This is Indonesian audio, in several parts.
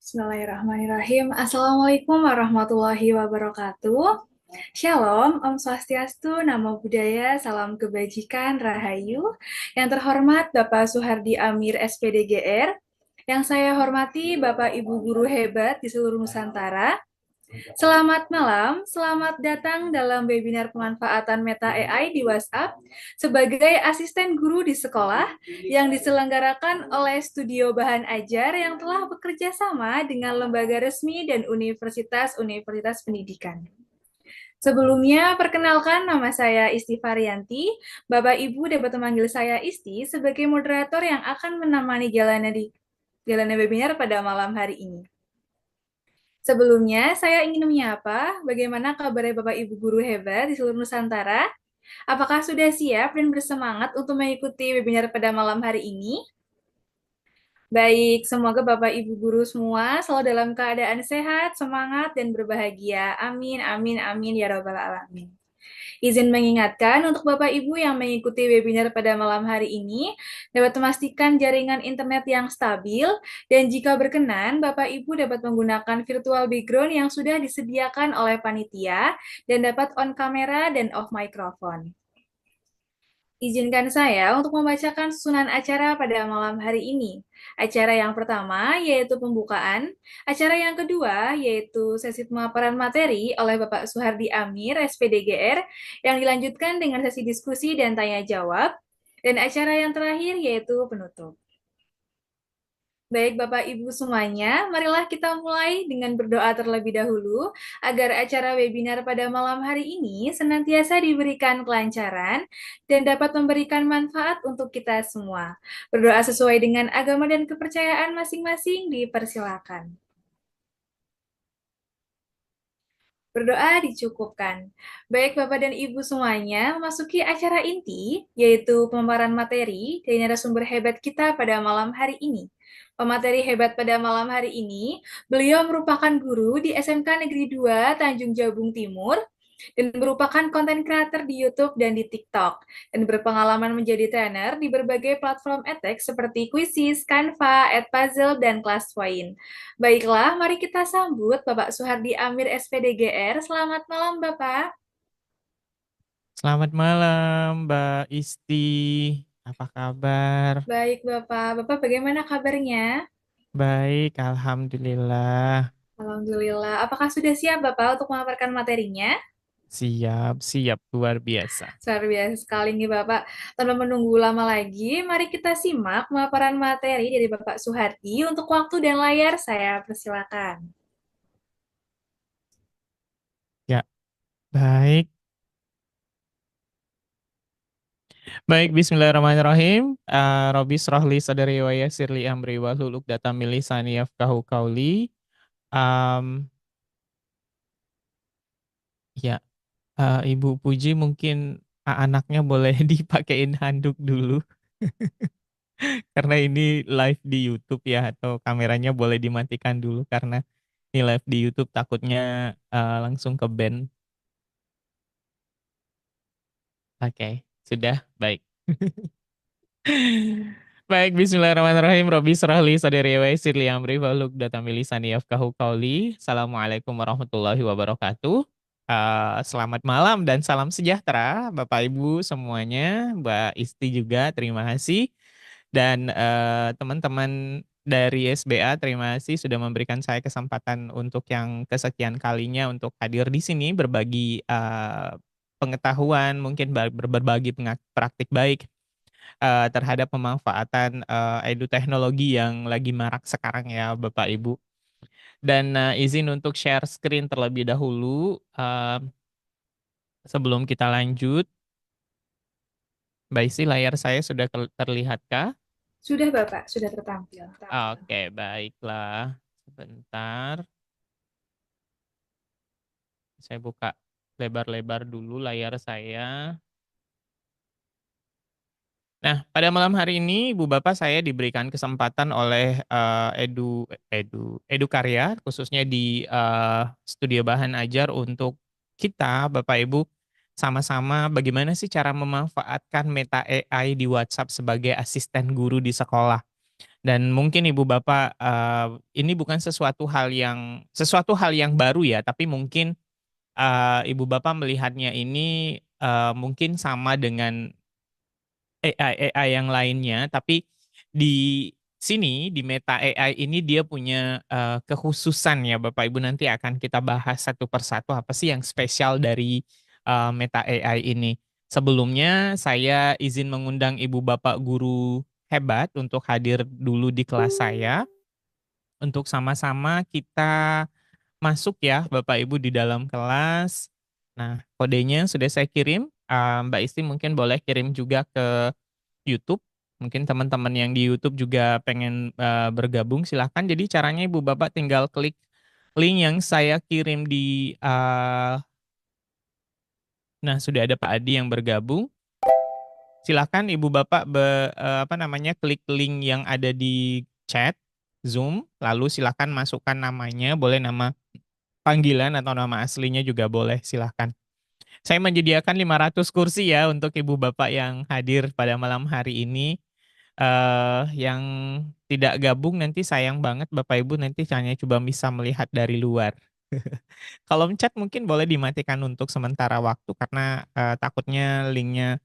Bismillahirrahmanirrahim. Assalamualaikum warahmatullahi wabarakatuh. Shalom, Om Swastiastu, Namo Buddhaya, Salam Kebajikan, Rahayu. Yang terhormat Bapak Suhardi Amir SPDGR, yang saya hormati Bapak Ibu Guru hebat di seluruh Nusantara. Selamat malam, selamat datang dalam webinar pemanfaatan Meta AI di WhatsApp sebagai asisten guru di sekolah yang diselenggarakan oleh Studio Bahan Ajar yang telah bekerja sama dengan lembaga resmi dan universitas-universitas pendidikan. Sebelumnya, perkenalkan nama saya Isti Varianti. Bapak Ibu dapat memanggil saya Isti sebagai moderator yang akan menemani jalannya webinar pada malam hari ini. Sebelumnya, saya ingin menyapa bagaimana kabarnya Bapak Ibu guru hebat di seluruh Nusantara. Apakah sudah siap dan bersemangat untuk mengikuti webinar pada malam hari ini? Baik, semoga Bapak Ibu guru semua selalu dalam keadaan sehat, semangat, dan berbahagia. Amin, amin, amin, ya Rabbal Alamin. Izin mengingatkan untuk Bapak Ibu yang mengikuti webinar pada malam hari ini dapat memastikan jaringan internet yang stabil dan jika berkenan Bapak Ibu dapat menggunakan virtual background yang sudah disediakan oleh panitia dan dapat on kamera dan off microphone. Izinkan saya untuk membacakan susunan acara pada malam hari ini. Acara yang pertama yaitu pembukaan, acara yang kedua yaitu sesi pemaparan materi oleh Bapak Suhardi Amir, SPDGR, yang dilanjutkan dengan sesi diskusi dan tanya jawab, dan acara yang terakhir yaitu penutup. Baik Bapak Ibu semuanya, marilah kita mulai dengan berdoa terlebih dahulu agar acara webinar pada malam hari ini senantiasa diberikan kelancaran dan dapat memberikan manfaat untuk kita semua. Berdoa sesuai dengan agama dan kepercayaan masing-masing dipersilakan. Berdoa dicukupkan. Baik Bapak dan Ibu semuanya, memasuki acara inti, yaitu pemaparan materi dari narasumber hebat kita pada malam hari ini. Pemateri hebat pada malam hari ini, beliau merupakan guru di SMK Negeri 2 Tanjung Jabung Timur, dan merupakan konten kreator di YouTube dan di TikTok, dan berpengalaman menjadi trainer di berbagai platform edtech seperti Quizzes, Canva, Edpuzzle, dan Classpoint. Baiklah, mari kita sambut Bapak Suhardi Amir SPDGR. Selamat malam, Bapak. Selamat malam, Mbak Isti. Apa kabar? Baik, Bapak. Bapak bagaimana kabarnya? Baik, alhamdulillah. Alhamdulillah. Apakah sudah siap, Bapak, untuk memaparkan materinya? Siap, siap, luar biasa. Luar biasa sekali nih, Bapak. Tanpa menunggu lama lagi, mari kita simak pemaparan materi dari Bapak Suhardi. Untuk waktu dan layar, saya persilakan. Ya, baik. Baik, bismillahirrahmanirrahim. Robi srohli sadari wa yassirli amri wahlul 'uqdatam min lisani yafqahu qawli. Um, ya, Ibu Puji mungkin anaknya boleh dipakein handuk dulu. Karena ini live di YouTube ya, atau kameranya boleh dimatikan dulu karena ini live di YouTube takutnya langsung ke ban. Oke, sudah baik. Baik, bismillahirrahmanirrahim. Robi srahli sadari wa yassir li amri wahlul 'uqdatam min lisani yafqahu qawli. Assalamualaikum warahmatullahi wabarakatuh. Selamat malam dan salam sejahtera Bapak Ibu semuanya, Mbak Isti juga terima kasih. Dan teman-teman dari SBA terima kasih sudah memberikan saya kesempatan untuk yang kesekian kalinya untuk hadir di sini berbagi pengetahuan, mungkin berbagi praktik baik terhadap pemanfaatan edu teknologi yang lagi marak sekarang ya Bapak Ibu. Dan izin untuk share screen terlebih dahulu sebelum kita lanjut. Mbak Isi, layar saya sudah terlihatkah? Sudah, Bapak. Sudah tertampil. Oke, baiklah. Sebentar. Saya buka lebar-lebar dulu layar saya. Nah, pada malam hari ini Ibu Bapak saya diberikan kesempatan oleh Edukarya khususnya di Studio Bahan Ajar untuk kita Bapak Ibu sama-sama bagaimana sih cara memanfaatkan Meta AI di WhatsApp sebagai asisten guru di sekolah. Dan mungkin Ibu Bapak ini bukan sesuatu hal yang baru ya, tapi mungkin Ibu Bapak melihatnya ini mungkin sama dengan AI yang lainnya, tapi di sini di Meta AI ini dia punya kekhususan ya Bapak Ibu, nanti akan kita bahas satu persatu apa sih yang spesial dari Meta AI ini. Sebelumnya saya izin mengundang Ibu Bapak guru hebat untuk hadir dulu di kelas saya untuk sama-sama kita masuk ya Bapak Ibu di dalam kelas. Nah, kodenya sudah saya kirim. Mbak Isti mungkin boleh kirim juga ke YouTube. Mungkin teman-teman yang di YouTube juga pengen bergabung, silahkan. Jadi caranya Ibu Bapak tinggal klik link yang saya kirim nah sudah ada Pak Adi yang bergabung. Silahkan Ibu Bapak apa namanya klik link yang ada di chat Zoom, lalu silahkan masukkan namanya, boleh nama panggilan atau nama aslinya juga boleh, silahkan. Saya menyediakan 500 kursi ya untuk Ibu Bapak yang hadir pada malam hari ini. Yang tidak gabung nanti sayang banget Bapak Ibu nanti hanya coba bisa melihat dari luar. Kalau chat mungkin boleh dimatikan untuk sementara waktu karena takutnya linknya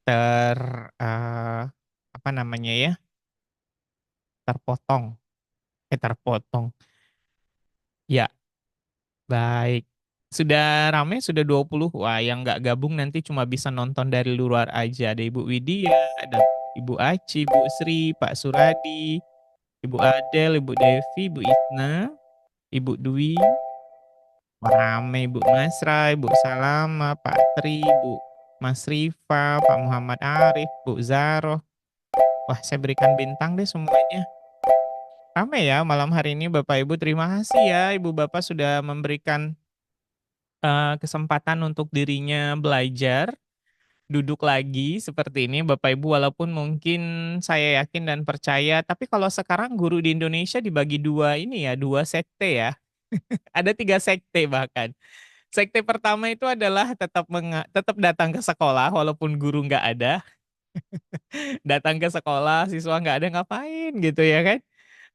ter eh, apa namanya ya terpotong, terpotong. Ya, baik. Sudah rame, sudah 20. Wah, yang nggak gabung nanti cuma bisa nonton dari luar aja. Ada Ibu Widya, ada Ibu Aci, Ibu Sri, Pak Suradi, Ibu Adel, Ibu Devi, Ibu Isna, Ibu Dwi, rame Ibu Masra, Ibu Salama, Pak Tri, Ibu Mas Rifa, Pak Muhammad Arif, Bu Zaroh. Wah, saya berikan bintang deh semuanya. Rame ya malam hari ini Bapak Ibu. Terima kasih ya Ibu Bapak sudah memberikan kesempatan untuk dirinya belajar, duduk lagi seperti ini Bapak Ibu, walaupun mungkin saya yakin dan percaya, tapi kalau sekarang guru di Indonesia dibagi dua ini ya, dua sekte ya. Ada tiga sekte bahkan. Sekte pertama itu adalah tetap datang ke sekolah walaupun guru nggak ada, datang ke sekolah siswa nggak ada ngapain gitu ya kan,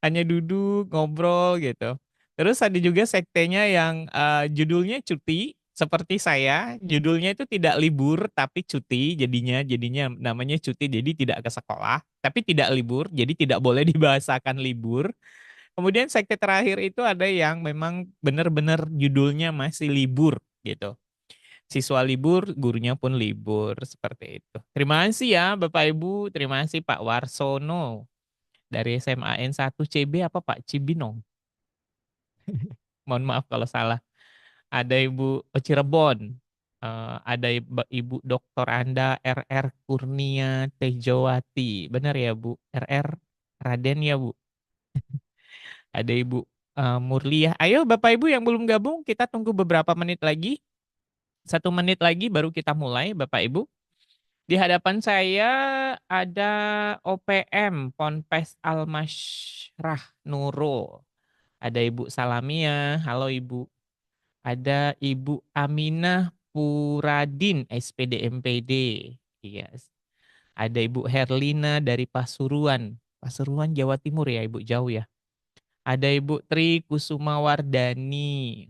hanya duduk ngobrol gitu. Terus ada juga sektenya yang judulnya cuti seperti saya, judulnya itu tidak libur tapi cuti, jadinya namanya cuti, jadi tidak ke sekolah tapi tidak libur, jadi tidak boleh dibahasakan libur. Kemudian sekte terakhir itu ada yang memang benar-benar judulnya masih libur gitu. Siswa libur, gurunya pun libur seperti itu. Terima kasih ya Bapak Ibu, terima kasih Pak Warsono dari SMA N1 CB apa Pak Cibinong. Mohon maaf kalau salah. Ada Ibu Cirebon, ada Ibu Doktor Anda RR Kurnia Tejawati. Benar ya Bu? RR Raden ya Bu? Ada Ibu Murliah. Ayo Bapak Ibu yang belum gabung, kita tunggu beberapa menit lagi. 1 menit lagi baru kita mulai Bapak Ibu. Di hadapan saya ada OPM Ponpes Almasyrah Nurul. Ada Ibu Salamia, halo Ibu. Ada Ibu Aminah Puradin, SPD MPD. Iya. Ada Ibu Herlina dari Pasuruan. Pasuruan Jawa Timur ya Ibu, jauh ya. Ada Ibu Tri Kusumawardani.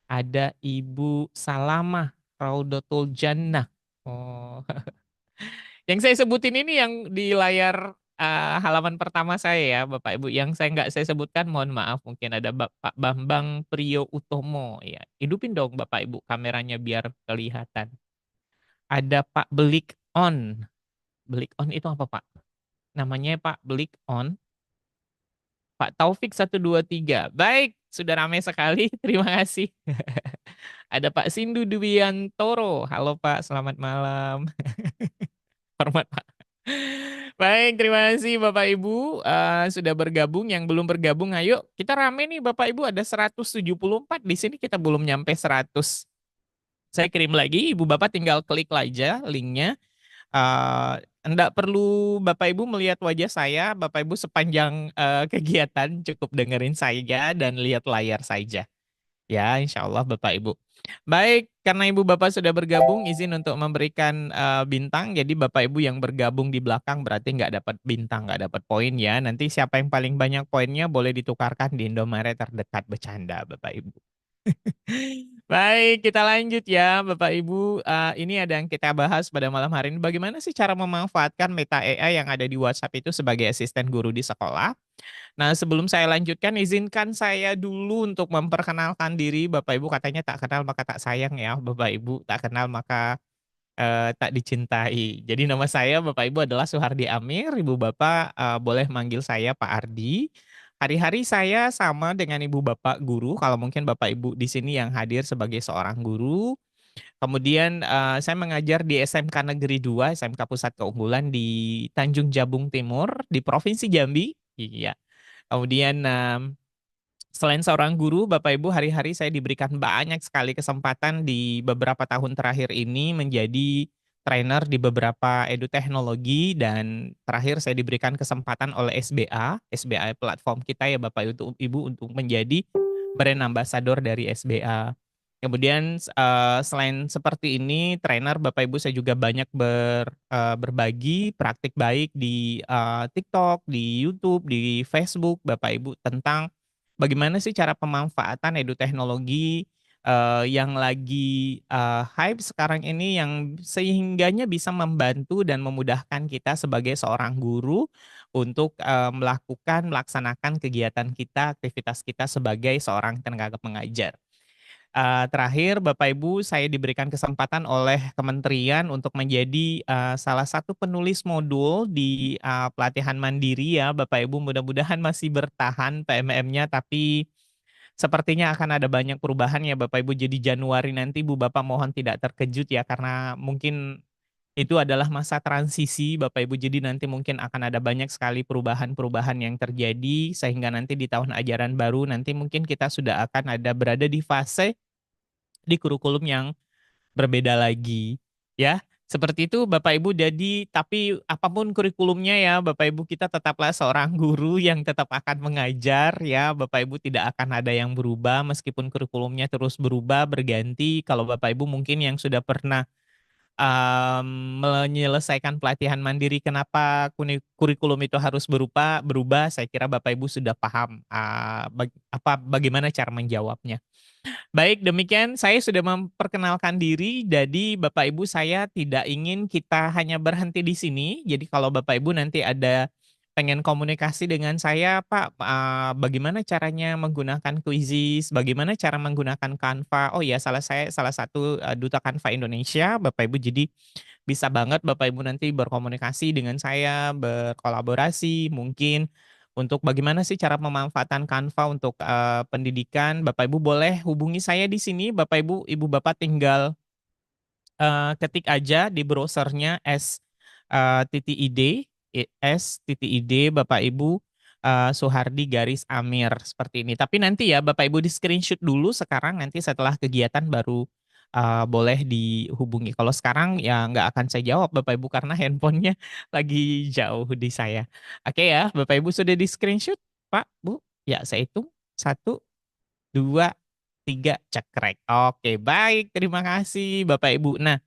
Ada Ibu Salamah Raudatul Jannah. Oh, yang saya sebutin ini yang di layar halaman pertama saya ya, Bapak Ibu. Yang saya nggak saya sebutkan, mohon maaf. Mungkin ada Bapak Bambang Priyo Utomo. Ya, hidupin dong Bapak Ibu kameranya biar kelihatan. Ada Pak Belik On. Belik On itu apa Pak? Namanya Pak Belik On. Pak Taufik 123. Baik, sudah ramai sekali. Terima kasih. Ada Pak Sindu Duwiantoro. Halo Pak, selamat malam. Hormat Pak. Baik, terima kasih Bapak Ibu sudah bergabung. Yang belum bergabung, ayo kita rame nih Bapak Ibu. Ada 174 di sini, kita belum nyampe 100. Saya kirim lagi, Ibu Bapak tinggal klik aja linknya. Enggak perlu Bapak Ibu melihat wajah saya, Bapak Ibu sepanjang kegiatan cukup dengerin saya dan lihat layar saja. Ya, insya Allah Bapak Ibu. Baik, Karena Ibu Bapak sudah bergabung, izin untuk memberikan bintang. Jadi Bapak Ibu yang bergabung di belakang berarti nggak dapat bintang, nggak dapat poin ya. Nanti siapa yang paling banyak poinnya boleh ditukarkan di Indomaret terdekat bercanda, Bapak Ibu. Baik, kita lanjut ya, Bapak Ibu. Ini ada yang kita bahas pada malam hari ini. Bagaimana sih cara memanfaatkan Meta AI yang ada di WhatsApp itu sebagai asisten guru di sekolah? Nah, sebelum saya lanjutkan, izinkan saya dulu untuk memperkenalkan diri. Bapak Ibu katanya tak kenal maka tak sayang ya, Bapak Ibu. Tak kenal maka tak dicintai. Jadi nama saya Bapak Ibu adalah Suhardi Amir. Ibu Bapak boleh manggil saya Pak Ardi. Hari-hari saya sama dengan Ibu Bapak guru. Kalau mungkin Bapak Ibu di sini yang hadir sebagai seorang guru. Kemudian saya mengajar di SMK Negeri 2, SMK Pusat Keunggulan di Tanjung Jabung Timur, di Provinsi Jambi. Iya. Kemudian selain seorang guru, Bapak Ibu, hari-hari saya diberikan banyak sekali kesempatan di beberapa tahun terakhir ini menjadi trainer di beberapa teknologi dan terakhir saya diberikan kesempatan oleh SBA platform kita ya Bapak Ibu untuk menjadi brand ambassador dari SBA. Kemudian selain seperti ini, trainer Bapak Ibu saya juga banyak berbagi praktik baik di TikTok, di YouTube, di Facebook Bapak Ibu tentang bagaimana sih cara pemanfaatan teknologi yang lagi hype sekarang ini yang sehingganya bisa membantu dan memudahkan kita sebagai seorang guru untuk melaksanakan kegiatan kita, aktivitas kita sebagai seorang tenaga pengajar. Terakhir Bapak Ibu, saya diberikan kesempatan oleh kementerian untuk menjadi salah satu penulis modul di pelatihan mandiri ya Bapak Ibu. Mudah-mudahan masih bertahan PMM-nya, tapi sepertinya akan ada banyak perubahan ya Bapak Ibu. Jadi Januari nanti Bu Bapak mohon tidak terkejut ya, karena mungkin itu adalah masa transisi Bapak Ibu. Jadi nanti mungkin akan ada banyak sekali perubahan-perubahan yang terjadi sehingga nanti di tahun ajaran baru nanti mungkin kita sudah akan ada berada di fase di kurikulum yang berbeda lagi, ya. Seperti itu Bapak Ibu. Jadi tapi apapun kurikulumnya ya Bapak Ibu, kita tetaplah seorang guru yang tetap akan mengajar ya Bapak Ibu, tidak akan ada yang berubah meskipun kurikulumnya terus berubah, berganti. Kalau Bapak Ibu mungkin yang sudah pernah menyelesaikan pelatihan mandiri kenapa kurikulum itu harus berubah, saya kira Bapak Ibu sudah paham bagaimana cara menjawabnya. Baik, demikian saya sudah memperkenalkan diri. Jadi Bapak Ibu, saya tidak ingin kita hanya berhenti di sini. Jadi kalau Bapak Ibu nanti ada pengen komunikasi dengan saya, Pak, bagaimana caranya menggunakan Quizizz, bagaimana cara menggunakan Canva. Oh ya, saya salah satu duta Canva Indonesia, Bapak Ibu. Jadi bisa banget Bapak Ibu nanti berkomunikasi dengan saya, berkolaborasi mungkin untuk bagaimana sih cara pemanfaatan Canva untuk pendidikan. Bapak Ibu boleh hubungi saya di sini. Bapak Ibu, Ibu Bapak tinggal ketik aja di browsernya s.id Bapak Ibu Suhardi garis Amir seperti ini. Tapi nanti ya Bapak Ibu di screenshot dulu sekarang, nanti setelah kegiatan baru boleh dihubungi. Kalau sekarang ya nggak akan saya jawab Bapak Ibu karena handphonenya lagi jauh di saya. Oke ya, Bapak Ibu sudah di screenshot, Pak, Bu? Ya, saya hitung. 1, 2, 3, cekrek. Oke, baik. Terima kasih Bapak Ibu. Nah,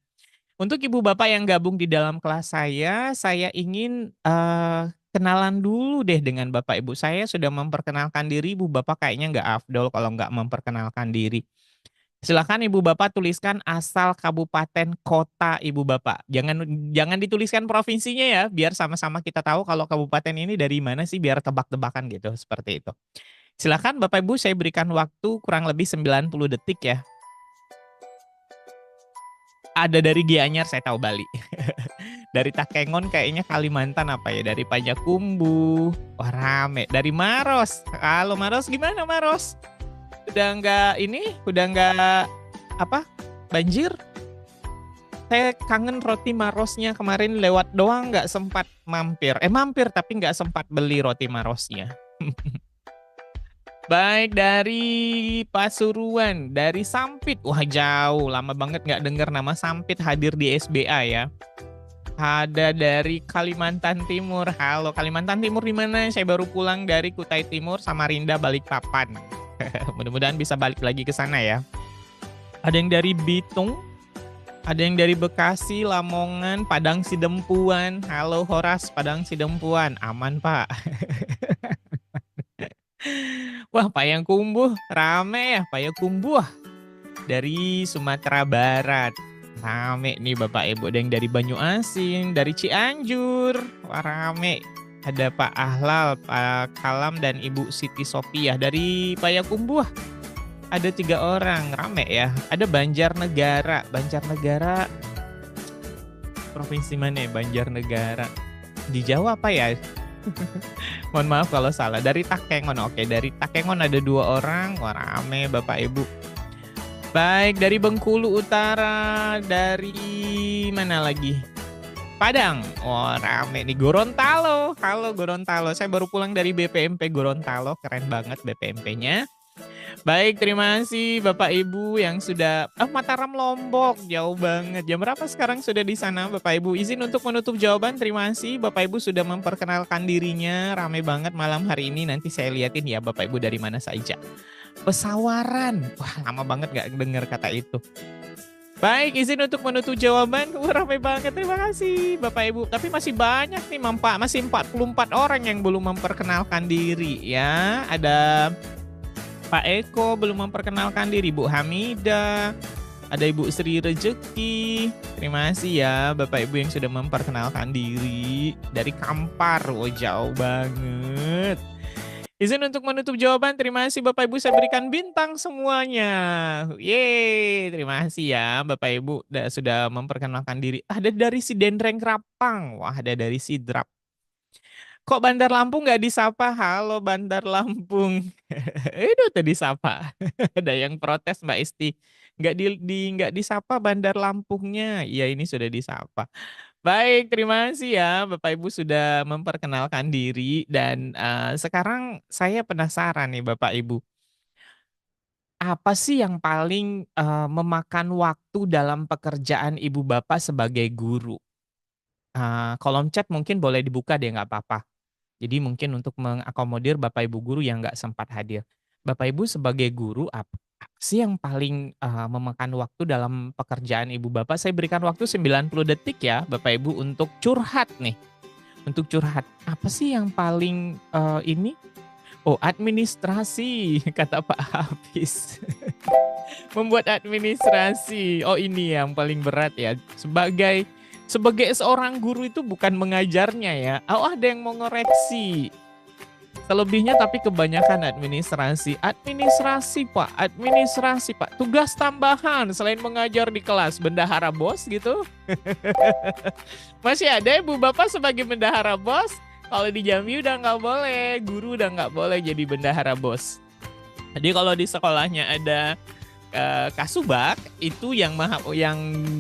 untuk Ibu Bapak yang gabung di dalam kelas saya ingin kenalan dulu deh dengan Bapak Ibu. Saya sudah memperkenalkan diri, Ibu Bapak kayaknya nggak afdol kalau nggak memperkenalkan diri. Silakan Ibu Bapak tuliskan asal kabupaten kota Ibu Bapak. Jangan jangan dituliskan provinsinya ya, biar sama-sama kita tahu kalau kabupaten ini dari mana sih, biar tebak-tebakan gitu, seperti itu. Silakan Bapak Ibu, saya berikan waktu kurang lebih 90 detik ya. Ada dari Gianyar, saya tahu Bali. Dari Takengon kayaknya Kalimantan apa ya, dari Pajakumbuh. Wah rame. Dari Maros. Halo Maros, gimana Maros? Udah nggak apa banjir? Saya kangen roti Marosnya, kemarin lewat doang nggak sempat mampir. Mampir tapi nggak sempat beli roti Marosnya. Baik, dari Pasuruan, dari Sampit. Wah jauh, lama banget nggak dengar nama Sampit hadir di SBA ya. Ada dari Kalimantan Timur. Halo Kalimantan Timur, di mana? Saya baru pulang dari Kutai Timur, Samarinda, Balikpapan. Mudah-mudahan bisa balik lagi ke sana ya. Ada yang dari Bitung, ada yang dari Bekasi, Lamongan, Padang Sidempuan. Halo Horas, Padang Sidempuan. Aman, Pak. Wah, Payakumbuh. Rame ya, Payakumbuh. Dari Sumatera Barat. Rame nih Bapak Ibu. Ada yang dari Banyuasin, dari Cianjur. Wah, rame. Ada Pak Ahlal, Pak Kalam, dan Ibu Siti Sopiah dari Payakumbuh. Ada 3 orang, rame ya. Ada Banjarnegara. Banjarnegara, provinsi mana ya? Banjarnegara. Di Jawa apa ya? Mohon maaf kalau salah. Dari Takengon, oke. Dari Takengon ada 2 orang. Wah, rame Bapak Ibu. Baik, dari Bengkulu Utara. Dari mana lagi? Padang. Wah, rame nih. Gorontalo. Halo Gorontalo. Saya baru pulang dari BPMP Gorontalo. Keren banget BPMP-nya. Baik, terima kasih Bapak Ibu yang sudah Mataram Lombok, jauh banget. Jam berapa sekarang sudah di sana Bapak Ibu? Izin untuk menutup jawaban. Terima kasih Bapak Ibu sudah memperkenalkan dirinya. Rame banget malam hari ini. Nanti saya liatin ya Bapak Ibu dari mana saja. Pesawaran. Wah, lama banget gak dengar kata itu. Baik, izin untuk menutup jawaban. Rame banget, terima kasih Bapak Ibu. Tapi masih banyak nih, masih 44 orang yang belum memperkenalkan diri ya. Ada Pak Eko belum memperkenalkan diri, Bu Hamida, ada Ibu Sri Rejeki. Terima kasih ya Bapak Ibu yang sudah memperkenalkan diri. Dari Kampar, oh jauh banget. Izin untuk menutup jawaban, terima kasih Bapak Ibu, saya berikan bintang semuanya. Yeay, terima kasih ya Bapak Ibu sudah memperkenalkan diri. Ada dari si Dendreng Rapang, wah ada dari si Drap. Kok Bandar Lampung nggak disapa? Halo Bandar Lampung. Itu tadi disapa. Ada yang protes Mbak Isti. Nggak disapa Bandar Lampungnya. Iya ini sudah disapa. Baik, terima kasih ya Bapak Ibu sudah memperkenalkan diri. Dan sekarang saya penasaran nih Bapak Ibu. Apa sih yang paling memakan waktu dalam pekerjaan Ibu Bapak sebagai guru? Kolom chat mungkin boleh dibuka deh, nggak apa-apa. Jadi mungkin untuk mengakomodir Bapak Ibu guru yang nggak sempat hadir. Bapak Ibu sebagai guru apa sih yang paling memakan waktu dalam pekerjaan Ibu Bapak? Saya berikan waktu 90 detik ya Bapak Ibu untuk curhat nih. Untuk curhat. Apa sih yang paling ini? Oh, administrasi kata Pak Hafiz. Membuat administrasi. Oh, ini yang paling berat ya. Sebagai seorang guru itu bukan mengajarnya ya. Oh, ada yang mau ngoreksi. Selebihnya tapi kebanyakan administrasi. Administrasi Pak. Tugas tambahan selain mengajar di kelas. Bendahara bos gitu. Masih ada Ibu Bapak sebagai bendahara bos? Kalau di Jambi udah nggak boleh. Guru udah nggak boleh jadi bendahara bos. Jadi kalau di sekolahnya ada kasubag, itu yang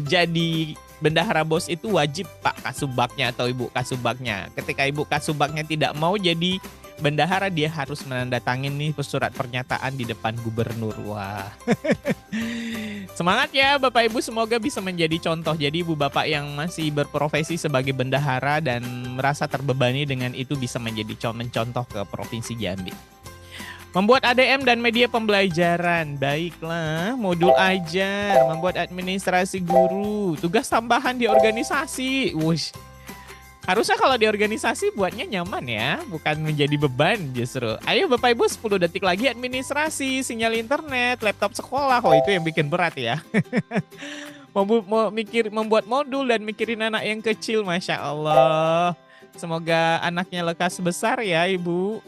jadi bendahara bos itu wajib Pak Kasubagnya atau Ibu Kasubagnya. Ketika Ibu Kasubagnya tidak mau jadi bendahara, dia harus menandatangani surat pernyataan di depan gubernur. Wah. Semangat ya Bapak Ibu, semoga bisa menjadi contoh. Jadi Ibu Bapak yang masih berprofesi sebagai bendahara dan merasa terbebani dengan itu bisa menjadi mencontoh ke Provinsi Jambi. Membuat ADM dan media pembelajaran. Baiklah, modul ajar, membuat administrasi guru, tugas tambahan di organisasi. Wush. Harusnya kalau di organisasi buatnya nyaman ya, bukan menjadi beban justru. Ayo Bapak Ibu 10 detik lagi administrasi, sinyal internet, laptop sekolah. Oh itu yang bikin berat ya. Membuat modul dan mikirin anak yang kecil, Masya Allah. Semoga anaknya lekas besar ya Ibu.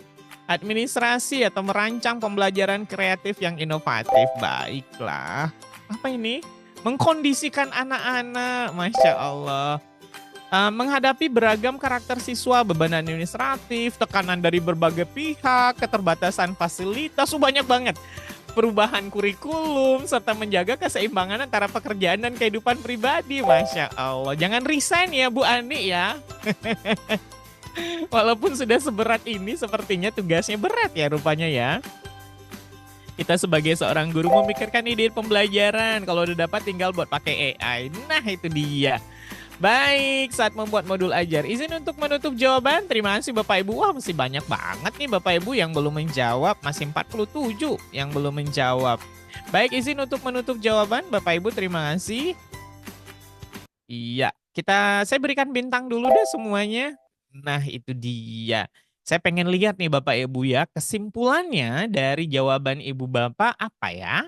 Administrasi atau merancang pembelajaran kreatif yang inovatif. Baiklah. Apa ini? Mengkondisikan anak-anak. Masya Allah. Menghadapi beragam karakter siswa, beban administratif, tekanan dari berbagai pihak, keterbatasan fasilitas, banyak banget. Perubahan kurikulum, serta menjaga keseimbangan antara pekerjaan dan kehidupan pribadi. Masya Allah. Jangan resign ya Bu Ani ya. Walaupun sudah seberat ini, sepertinya tugasnya berat ya rupanya ya. Kita sebagai seorang guru memikirkan ide pembelajaran. Kalau udah dapat tinggal buat pakai AI. Nah itu dia. Baik, saat membuat modul ajar, izin untuk menutup jawaban. Terima kasih Bapak Ibu. Wah, masih banyak banget nih Bapak Ibu yang belum menjawab. Masih 47 yang belum menjawab. Baik, izin untuk menutup jawaban Bapak Ibu, terima kasih. Iya, saya berikan bintang dulu deh semuanya. Nah, itu dia. Saya pengen lihat nih Bapak Ibu ya, kesimpulannya dari jawaban Ibu Bapak apa ya?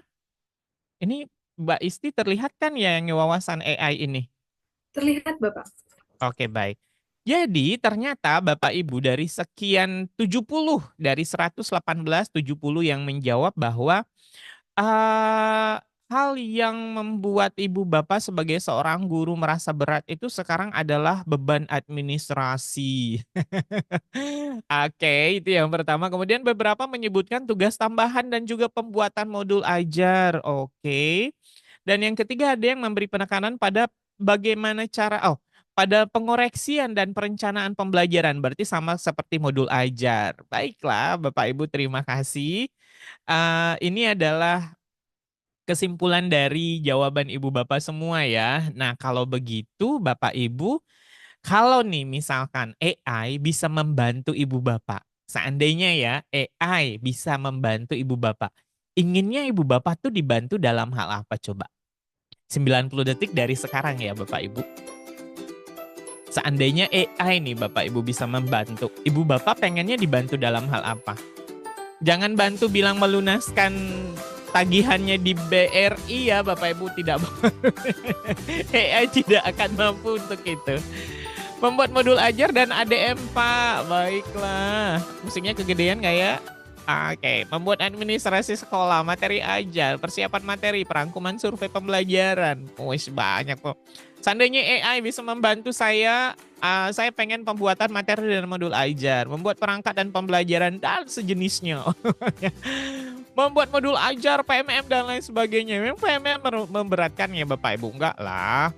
Ini Mbak Isti terlihat kan ya yang wawasan AI ini? Terlihat, Bapak. Oke, baik. Jadi ternyata Bapak Ibu dari sekian 70 dari 118 70 yang menjawab bahwa Eee, hal yang membuat ibu bapak sebagai seorang guru merasa berat itu sekarang adalah beban administrasi. Oke, itu yang pertama. Kemudian beberapa menyebutkan tugas tambahan dan juga pembuatan modul ajar. Oke. Dan yang ketiga ada yang memberi penekanan pada bagaimana pada pengoreksian dan perencanaan pembelajaran. Berarti sama seperti modul ajar. Baiklah, Bapak Ibu terima kasih. Ini adalah kesimpulan dari jawaban ibu bapak semua ya. Nah, kalau begitu Bapak Ibu, kalau nih misalkan AI bisa membantu ibu bapak, seandainya ya AI bisa membantu ibu bapak, inginnya ibu bapak tuh dibantu dalam hal apa coba? 90 detik dari sekarang ya Bapak Ibu. Seandainya AI nih Bapak Ibu bisa membantu, ibu bapak pengennya dibantu dalam hal apa? Jangan bantu bilang melunaskan tagihannya di BRI ya Bapak Ibu, tidak AI tidak akan mampu untuk itu. Membuat modul ajar dan ADM Pak, baiklah. Musiknya kegedean nggak ya? Oke, membuat administrasi sekolah, materi ajar, persiapan materi, perangkuman survei pembelajaran. Wih, banyak kok. Seandainya AI bisa membantu saya pengen pembuatan materi dan modul ajar, membuat perangkat dan pembelajaran dan sejenisnya. Membuat modul ajar, PMM dan lain sebagainya. Memang PMM memberatkan ya Bapak Ibu? Enggak lah.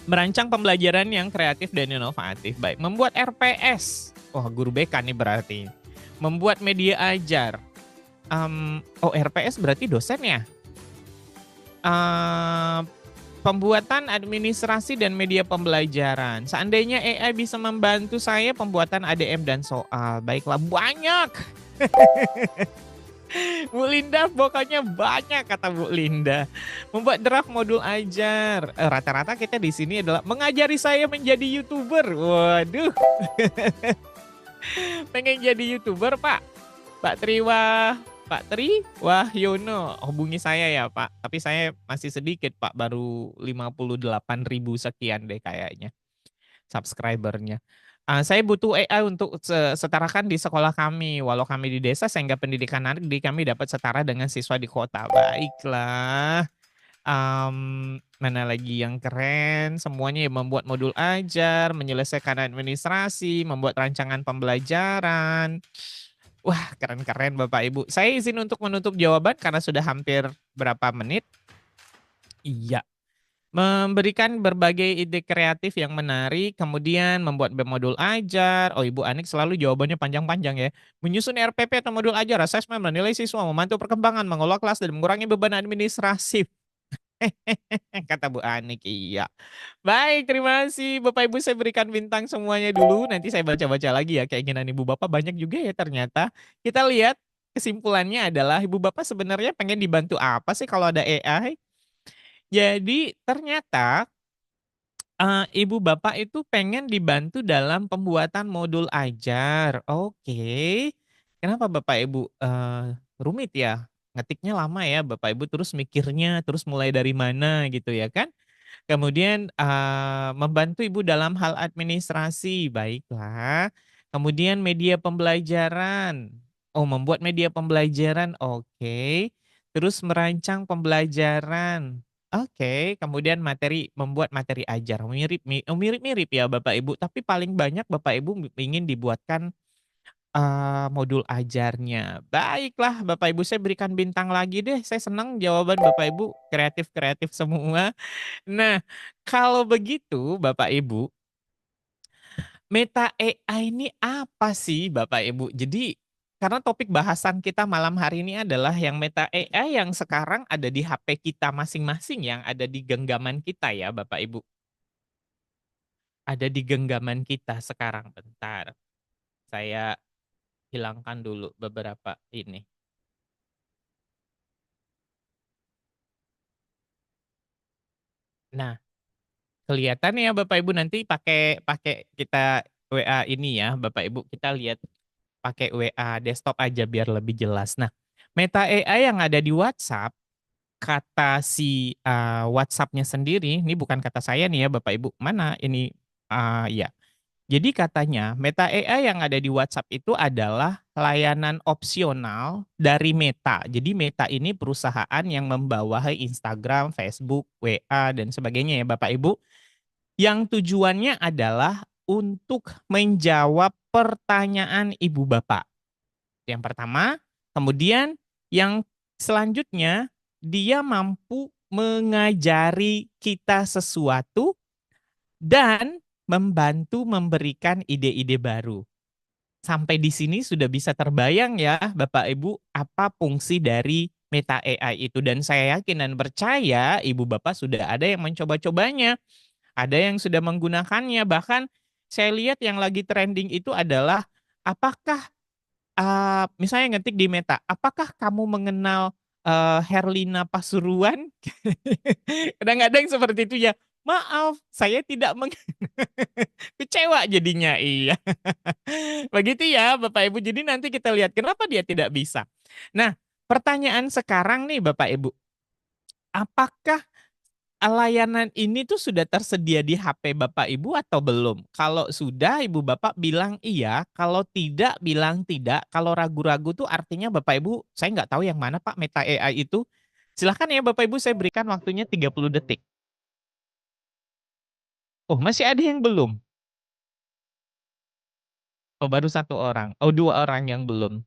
Merancang pembelajaran yang kreatif dan inovatif. Baik, membuat RPS. Wah, guru BK nih berarti. Membuat media ajar. RPS berarti dosen ya? Eee, Pembuatan administrasi dan media pembelajaran. Seandainya AI bisa membantu saya pembuatan ADM dan soal. Baiklah, banyak. Bu Linda pokoknya banyak kata Bu Linda. Membuat draft modul ajar. Rata-rata kita di sini adalah mengajari saya menjadi YouTuber. Waduh, pengen jadi YouTuber, Pak. Pak Tri Wahyono, hubungi saya ya, Pak. Tapi saya masih sedikit, Pak. Baru 58.000 sekian deh kayaknya subscribernya. Saya butuh AI untuk setarakan di sekolah kami. Walau kami di desa sehingga pendidikan anak di kami dapat setara dengan siswa di kota. Baiklah. Mana lagi yang keren? Semuanya ya membuat modul ajar, menyelesaikan administrasi, membuat rancangan pembelajaran. Wah, keren-keren Bapak Ibu. Saya izin untuk menutup jawaban karena sudah hampir berapa menit. Iya. Memberikan berbagai ide kreatif yang menarik, kemudian membuat modul ajar. Oh, Ibu Anik selalu jawabannya panjang-panjang ya. Menyusun RPP atau modul ajar, asesmen, menilai siswa, memantau perkembangan, mengelola kelas, dan mengurangi beban administratif. Kata Bu Anik, iya. Baik, terima kasih Bapak Ibu, saya berikan bintang semuanya dulu. Nanti saya baca-baca lagi ya keinginan Ibu Bapak banyak juga ya ternyata. Kita lihat kesimpulannya adalah Ibu Bapak sebenarnya pengen dibantu apa sih kalau ada AI? Jadi ternyata ibu bapak itu pengen dibantu dalam pembuatan modul ajar. Oke. Kenapa Bapak Ibu, rumit ya? Ngetiknya lama ya Bapak Ibu, terus mikirnya, terus mulai dari mana gitu ya kan? Kemudian, membantu Ibu dalam hal administrasi, baiklah. Kemudian media pembelajaran. Oh, membuat media pembelajaran, oke. Terus merancang pembelajaran. Oke, kemudian membuat materi ajar, mirip-mirip ya Bapak Ibu, tapi paling banyak Bapak Ibu ingin dibuatkan, modul ajarnya. Baiklah Bapak Ibu, saya berikan bintang lagi deh, saya senang jawaban Bapak Ibu kreatif-kreatif semua. Nah, kalau begitu Bapak Ibu, Meta AI ini apa sih Bapak Ibu? Jadi, karena topik bahasan kita malam hari ini adalah yang Meta AI yang sekarang ada di HP kita masing-masing, yang ada di genggaman kita ya Bapak Ibu. ada di genggaman kita sekarang. Bentar, saya hilangkan dulu beberapa ini. Nah, kelihatan ya Bapak Ibu, nanti pakai pakai kita WA ini ya Bapak Ibu, kita lihat pakai WA desktop aja biar lebih jelas. Nah, Meta AI yang ada di WhatsApp, kata si WhatsApp-nya sendiri, ini bukan kata saya nih ya Bapak Ibu. Mana ini? Ya. Jadi katanya Meta AI yang ada di WhatsApp itu adalah layanan opsional dari Meta. Jadi Meta ini perusahaan yang membawahi Instagram, Facebook, WA, dan sebagainya ya Bapak Ibu. Yang tujuannya adalah untuk menjawab pertanyaan Ibu Bapak. Yang pertama, kemudian yang selanjutnya dia mampu mengajari kita sesuatu dan membantu memberikan ide-ide baru. Sampai di sini sudah bisa terbayang ya Bapak Ibu apa fungsi dari Meta AI itu, dan saya yakin dan percaya Ibu Bapak sudah ada yang mencoba-cobanya, ada yang sudah menggunakannya, bahkan saya lihat yang lagi trending itu adalah apakah misalnya ngetik di Meta, "Apakah kamu mengenal, Herlina Pasuruan?" Kadang-kadang seperti itu ya, "Maaf, saya tidak kecewa jadinya, iya. Begitu ya Bapak Ibu, jadi nanti kita lihat kenapa dia tidak bisa. Nah, pertanyaan sekarang nih Bapak Ibu, apakah layanan ini tuh sudah tersedia di HP Bapak Ibu atau belum? Kalau sudah, Ibu Bapak bilang iya, kalau tidak bilang tidak. Kalau ragu-ragu tuh artinya Bapak Ibu, saya nggak tahu yang mana Pak Meta AI itu. Silahkan ya Bapak Ibu, saya berikan waktunya 30 detik. Oh, masih ada yang belum? Oh, baru satu orang. Oh, dua orang yang belum.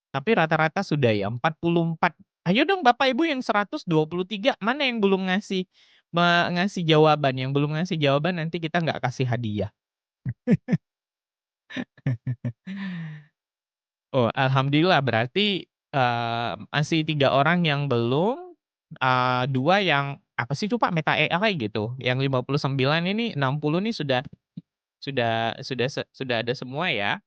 Tapi rata-rata sudah ya, 44. Ayo dong Bapak Ibu yang 123, mana yang belum ngasih jawaban? Yang belum ngasih jawaban nanti kita nggak kasih hadiah. Oh, alhamdulillah berarti masih 3 orang yang belum, 2 yang apa sih itu Pak Meta AI gitu. Yang 59 ini 60 nih sudah ada semua ya.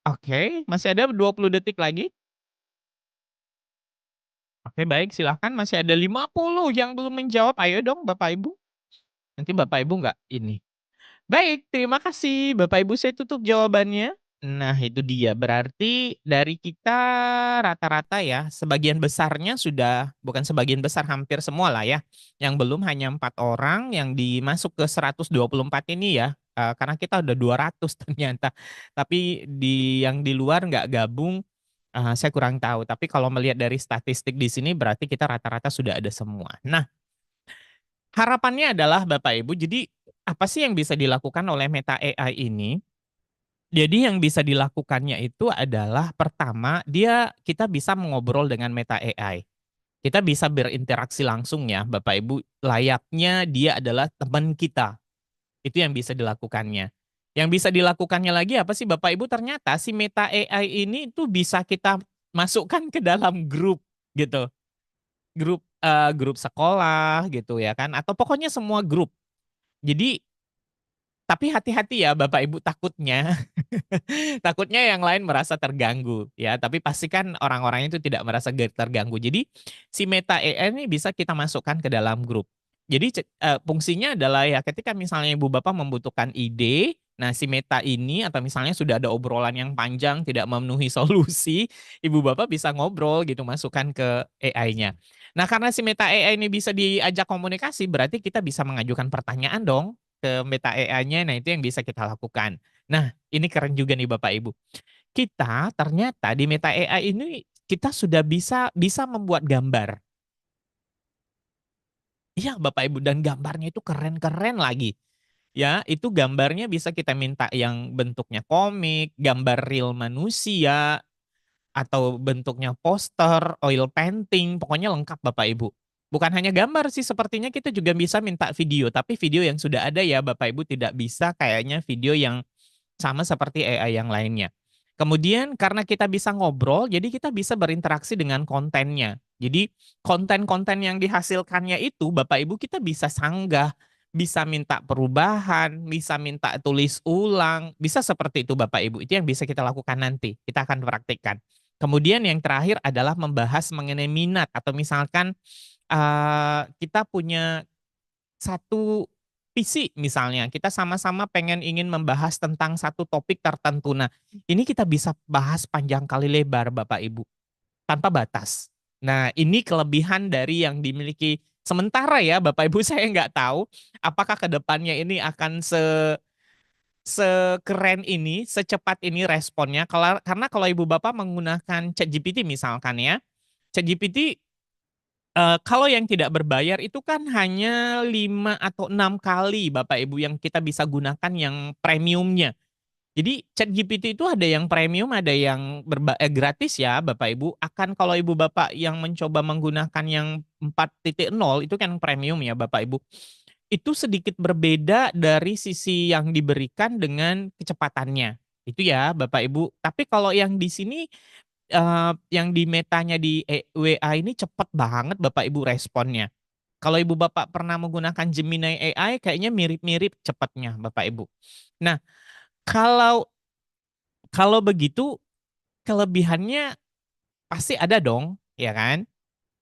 Oke, masih ada 20 detik lagi. Oke, baik, silahkan, masih ada 50 yang belum menjawab. Ayo dong Bapak Ibu. Nanti Bapak Ibu nggak ini. Baik, terima kasih Bapak Ibu, saya tutup jawabannya. Nah, itu dia. Berarti dari kita rata-rata ya, sebagian besarnya sudah, bukan sebagian besar, hampir semua lah ya. Yang belum hanya 4 orang yang dimasuk ke 124 ini ya. Karena kita udah 200 ternyata. Tapi yang di luar nggak gabung, saya kurang tahu. Tapi kalau melihat dari statistik di sini berarti kita rata-rata sudah ada semua. Nah, harapannya adalah Bapak Ibu, jadi apa sih yang bisa dilakukan oleh Meta AI ini? Jadi yang bisa dilakukannya itu adalah pertama, kita bisa mengobrol dengan Meta AI. Kita bisa berinteraksi langsung ya Bapak Ibu, layaknya dia adalah teman kita. Itu yang bisa dilakukannya. Yang bisa dilakukannya lagi apa sih Bapak Ibu? Ternyata si Meta AI ini tuh bisa kita masukkan ke dalam grup gitu. Grup sekolah gitu ya kan, atau pokoknya semua grup. Jadi tapi hati-hati ya Bapak Ibu, takutnya takutnya yang lain merasa terganggu ya, tapi pastikan orang-orang itu tidak merasa terganggu. Jadi si Meta AI ini bisa kita masukkan ke dalam grup. Jadi fungsinya adalah ya ketika misalnya Ibu Bapak membutuhkan ide, nah si Meta ini atau misalnya sudah ada obrolan yang panjang tidak memenuhi solusi, Ibu Bapak bisa ngobrol gitu, masukkan ke AI-nya. Nah, karena si Meta AI ini bisa diajak komunikasi, berarti kita bisa mengajukan pertanyaan dong ke Meta AI-nya. Nah, itu yang bisa kita lakukan. Nah, ini keren juga nih Bapak Ibu. Kita ternyata di Meta AI ini kita sudah bisa bisa membuat gambar. Iya Bapak Ibu, dan gambarnya itu keren-keren lagi. Ya, itu gambarnya bisa kita minta yang bentuknya komik, gambar real manusia, atau bentuknya poster, oil painting, pokoknya lengkap Bapak Ibu. Bukan hanya gambar sih, sepertinya kita juga bisa minta video, tapi video yang sudah ada ya Bapak Ibu, tidak bisa kayaknya video yang sama seperti AI yang lainnya. Kemudian karena kita bisa ngobrol, jadi kita bisa berinteraksi dengan kontennya. Jadi konten-konten yang dihasilkannya itu Bapak Ibu kita bisa sanggah, bisa minta perubahan, bisa minta tulis ulang, bisa seperti itu Bapak Ibu. Itu yang bisa kita lakukan nanti. Kita akan praktikkan. Kemudian yang terakhir adalah membahas mengenai minat atau misalkan kita punya satu visi misalnya, kita sama-sama pengen ingin membahas tentang satu topik tertentu. Nah, ini kita bisa bahas panjang kali lebar Bapak Ibu tanpa batas. Nah, ini kelebihan dari yang dimiliki sementara ya Bapak Ibu saya nggak tahu apakah ke depannya ini akan sekeren ini, secepat ini responnya. Karena kalau Ibu Bapak menggunakan ChatGPT misalkan ya, ChatGPT kalau yang tidak berbayar itu kan hanya 5 atau 6 kali Bapak Ibu yang kita bisa gunakan yang premiumnya. Jadi ChatGPT itu ada yang premium, ada yang gratis ya Bapak Ibu. Akan kalau Ibu Bapak yang mencoba menggunakan yang 4.0 itu kan premium ya Bapak Ibu. Itu sedikit berbeda dari sisi yang diberikan dengan kecepatannya. Itu ya Bapak Ibu. Tapi kalau yang di sini yang di metanya di WA ini cepet banget Bapak Ibu responnya. Kalau Ibu Bapak pernah menggunakan Gemini AI kayaknya mirip-mirip cepatnya Bapak Ibu. Nah, kalau kalau begitu kelebihannya pasti ada dong, ya kan?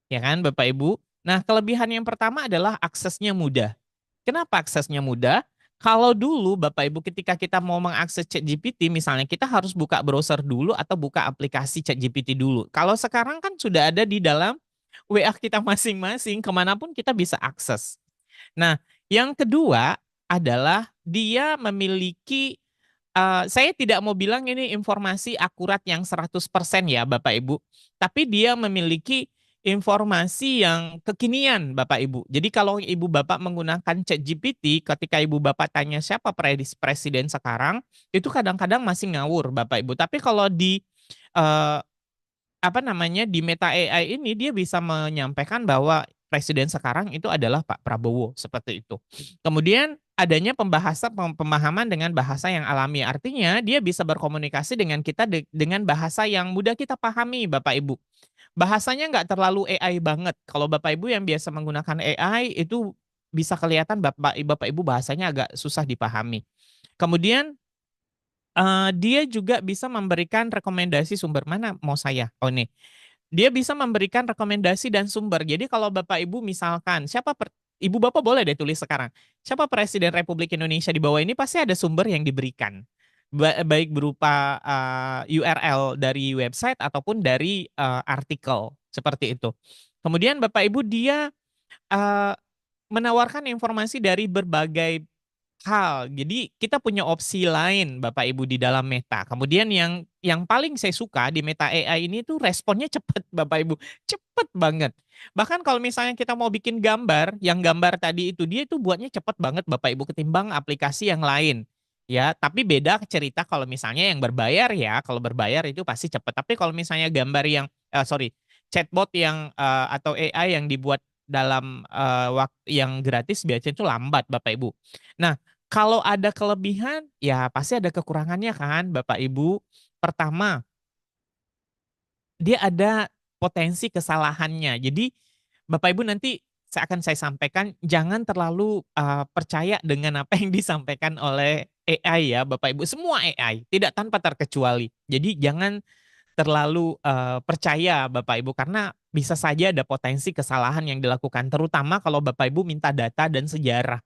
Ya kan Bapak Ibu? Nah, kelebihan yang pertama adalah aksesnya mudah. Kenapa aksesnya mudah? Kalau dulu Bapak Ibu ketika kita mau mengakses ChatGPT misalnya kita harus buka browser dulu atau buka aplikasi ChatGPT dulu. Kalau sekarang kan sudah ada di dalam WA kita masing-masing, kemanapun kita bisa akses. Nah, yang kedua adalah dia memiliki saya tidak mau bilang ini informasi akurat yang 100% ya Bapak Ibu, tapi dia memiliki informasi yang kekinian Bapak Ibu. Jadi kalau Ibu Bapak menggunakan ChatGPT ketika Ibu Bapak tanya siapa presiden sekarang, itu kadang-kadang masih ngawur Bapak Ibu. Tapi kalau di eh, apa namanya di Meta AI ini dia bisa menyampaikan bahwa presiden sekarang itu adalah Pak Prabowo seperti itu. Kemudian adanya pemahaman dengan bahasa yang alami. Artinya dia bisa berkomunikasi dengan kita dengan bahasa yang mudah kita pahami Bapak Ibu. Bahasanya nggak terlalu AI banget. Kalau Bapak Ibu yang biasa menggunakan AI itu bisa kelihatan Bapak Ibu bahasanya agak susah dipahami. Kemudian dia juga bisa memberikan rekomendasi sumber mana mau saya? Oh nih, dia bisa memberikan rekomendasi dan sumber. Jadi kalau Bapak Ibu misalkan Ibu Bapak boleh deh tulis sekarang. Siapa Presiden Republik Indonesia di bawah ini pasti ada sumber yang diberikan. Baik berupa URL dari website ataupun dari artikel seperti itu. Kemudian Bapak Ibu dia eh, menawarkan informasi dari berbagai hal. Jadi kita punya opsi lain Bapak Ibu di dalam Meta. Kemudian yang paling saya suka di Meta AI ini tuh responnya cepet Bapak Ibu. Cepet banget. Bahkan kalau misalnya kita mau bikin gambar, yang gambar tadi itu dia itu buatnya cepet banget Bapak Ibu ketimbang aplikasi yang lain. Ya, tapi beda cerita kalau misalnya yang berbayar ya. Kalau berbayar itu pasti cepet. Tapi kalau misalnya gambar yang sorry, chatbot yang atau AI yang dibuat dalam waktu yang gratis biasanya itu lambat Bapak Ibu. Nah, kalau ada kelebihan, ya pasti ada kekurangannya kan Bapak Ibu. Pertama, dia ada potensi kesalahannya. Jadi Bapak Ibu nanti saya sampaikan jangan terlalu percaya dengan apa yang disampaikan oleh AI ya Bapak Ibu. Semua AI, tidak tanpa terkecuali. Jadi jangan terlalu percaya Bapak Ibu karena bisa saja ada potensi kesalahan yang dilakukan terutama kalau Bapak Ibu minta data dan sejarah.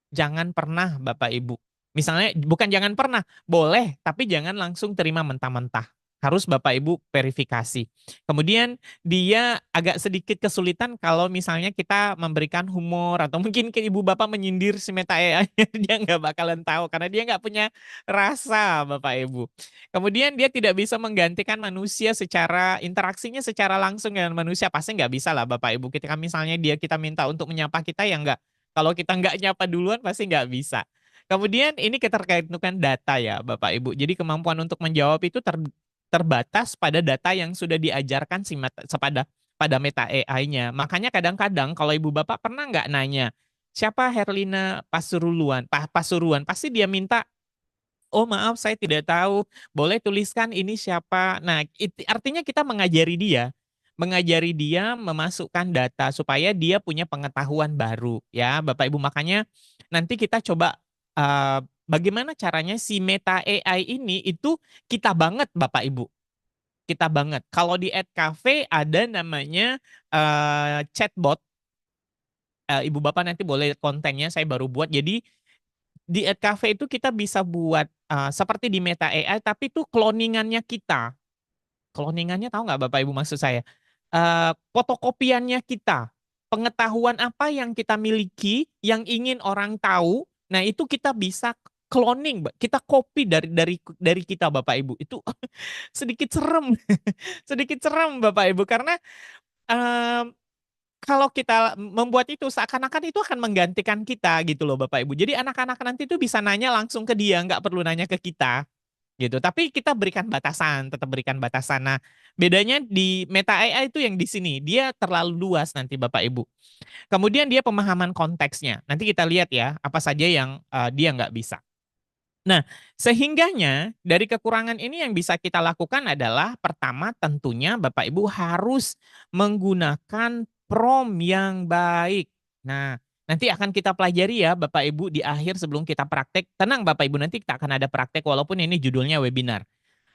Jangan pernah Bapak Ibu. Misalnya bukan jangan pernah, boleh, tapi jangan langsung terima mentah-mentah. Harus Bapak Ibu verifikasi. Kemudian dia agak sedikit kesulitan kalau misalnya kita memberikan humor atau mungkin ke Ibu Bapak menyindir si Meta AI, dia nggak bakalan tahu karena dia nggak punya rasa Bapak Ibu. Kemudian dia tidak bisa menggantikan manusia secara interaksinya secara langsung dengan manusia pasti nggak bisa lah Bapak Ibu. Ketika misalnya kita minta untuk menyapa kita ya nggak kalau kita nggak nyapa duluan pasti nggak bisa. Kemudian ini keterkaitan data ya Bapak Ibu. Jadi kemampuan untuk menjawab itu terbatas pada data yang sudah diajarkan pada Meta AI-nya. Makanya kadang-kadang kalau Ibu Bapak pernah nggak nanya, siapa Herlina Pasuruan? Pasti dia minta, oh maaf saya tidak tahu, boleh tuliskan ini siapa. Nah, artinya kita mengajari dia. mengajari dia memasukkan data supaya dia punya pengetahuan baru ya Bapak Ibu. Makanya nanti kita coba bagaimana caranya si Meta AI ini itu kita banget Bapak Ibu. Kita banget. Kalau di Ad Cafe ada namanya chatbot. Ibu Bapak nanti boleh kontennya saya baru buat. Jadi di Ad Cafe itu kita bisa buat seperti di Meta AI tapi itu cloningannya kita. Cloningannya tahu nggak Bapak Ibu maksud saya? Fotokopiannya kita. Pengetahuan apa yang kita miliki, yang ingin orang tahu, nah itu kita bisa cloning, kita copy dari kita Bapak Ibu. Itu sedikit serem, sedikit serem Bapak Ibu karena em, kalau kita membuat itu seakan-akan itu akan menggantikan kita gitu loh Bapak Ibu. Jadi anak-anak nanti itu bisa nanya langsung ke dia, nggak perlu nanya ke kita gitu. Tapi kita berikan batasan, tetap berikan batasan. Nah, bedanya di Meta AI itu yang di sini, dia terlalu luas nanti Bapak Ibu. Kemudian dia pemahaman konteksnya. Nanti kita lihat ya, apa saja yang dia nggak bisa. Nah, sehingganya dari kekurangan ini yang bisa kita lakukan adalah pertama tentunya Bapak Ibu harus menggunakan prompt yang baik. Nah, nanti akan kita pelajari ya Bapak Ibu di akhir sebelum kita praktek. Tenang Bapak Ibu, nanti kita akan ada praktek walaupun ini judulnya webinar.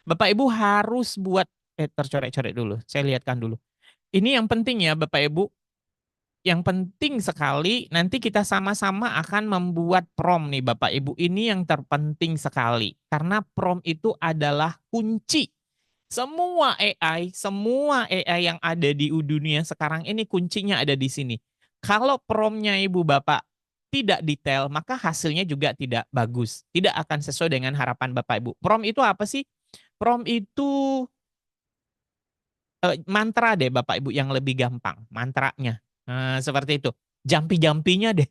Bapak Ibu harus buat, tercorek-corek dulu, saya lihatkan dulu. Ini yang penting ya Bapak Ibu, yang penting sekali nanti kita sama-sama akan membuat prompt nih Bapak Ibu. Ini yang terpenting sekali. Karena prompt itu adalah kunci. Semua AI yang ada di dunia sekarang ini kuncinya ada di sini. Kalau promptnya Ibu Bapak tidak detail, maka hasilnya juga tidak bagus. Tidak akan sesuai dengan harapan Bapak Ibu. Prompt itu apa sih? Prompt itu mantra deh Bapak Ibu yang lebih gampang. Mantranya. Seperti itu. Jampi-jampinya deh.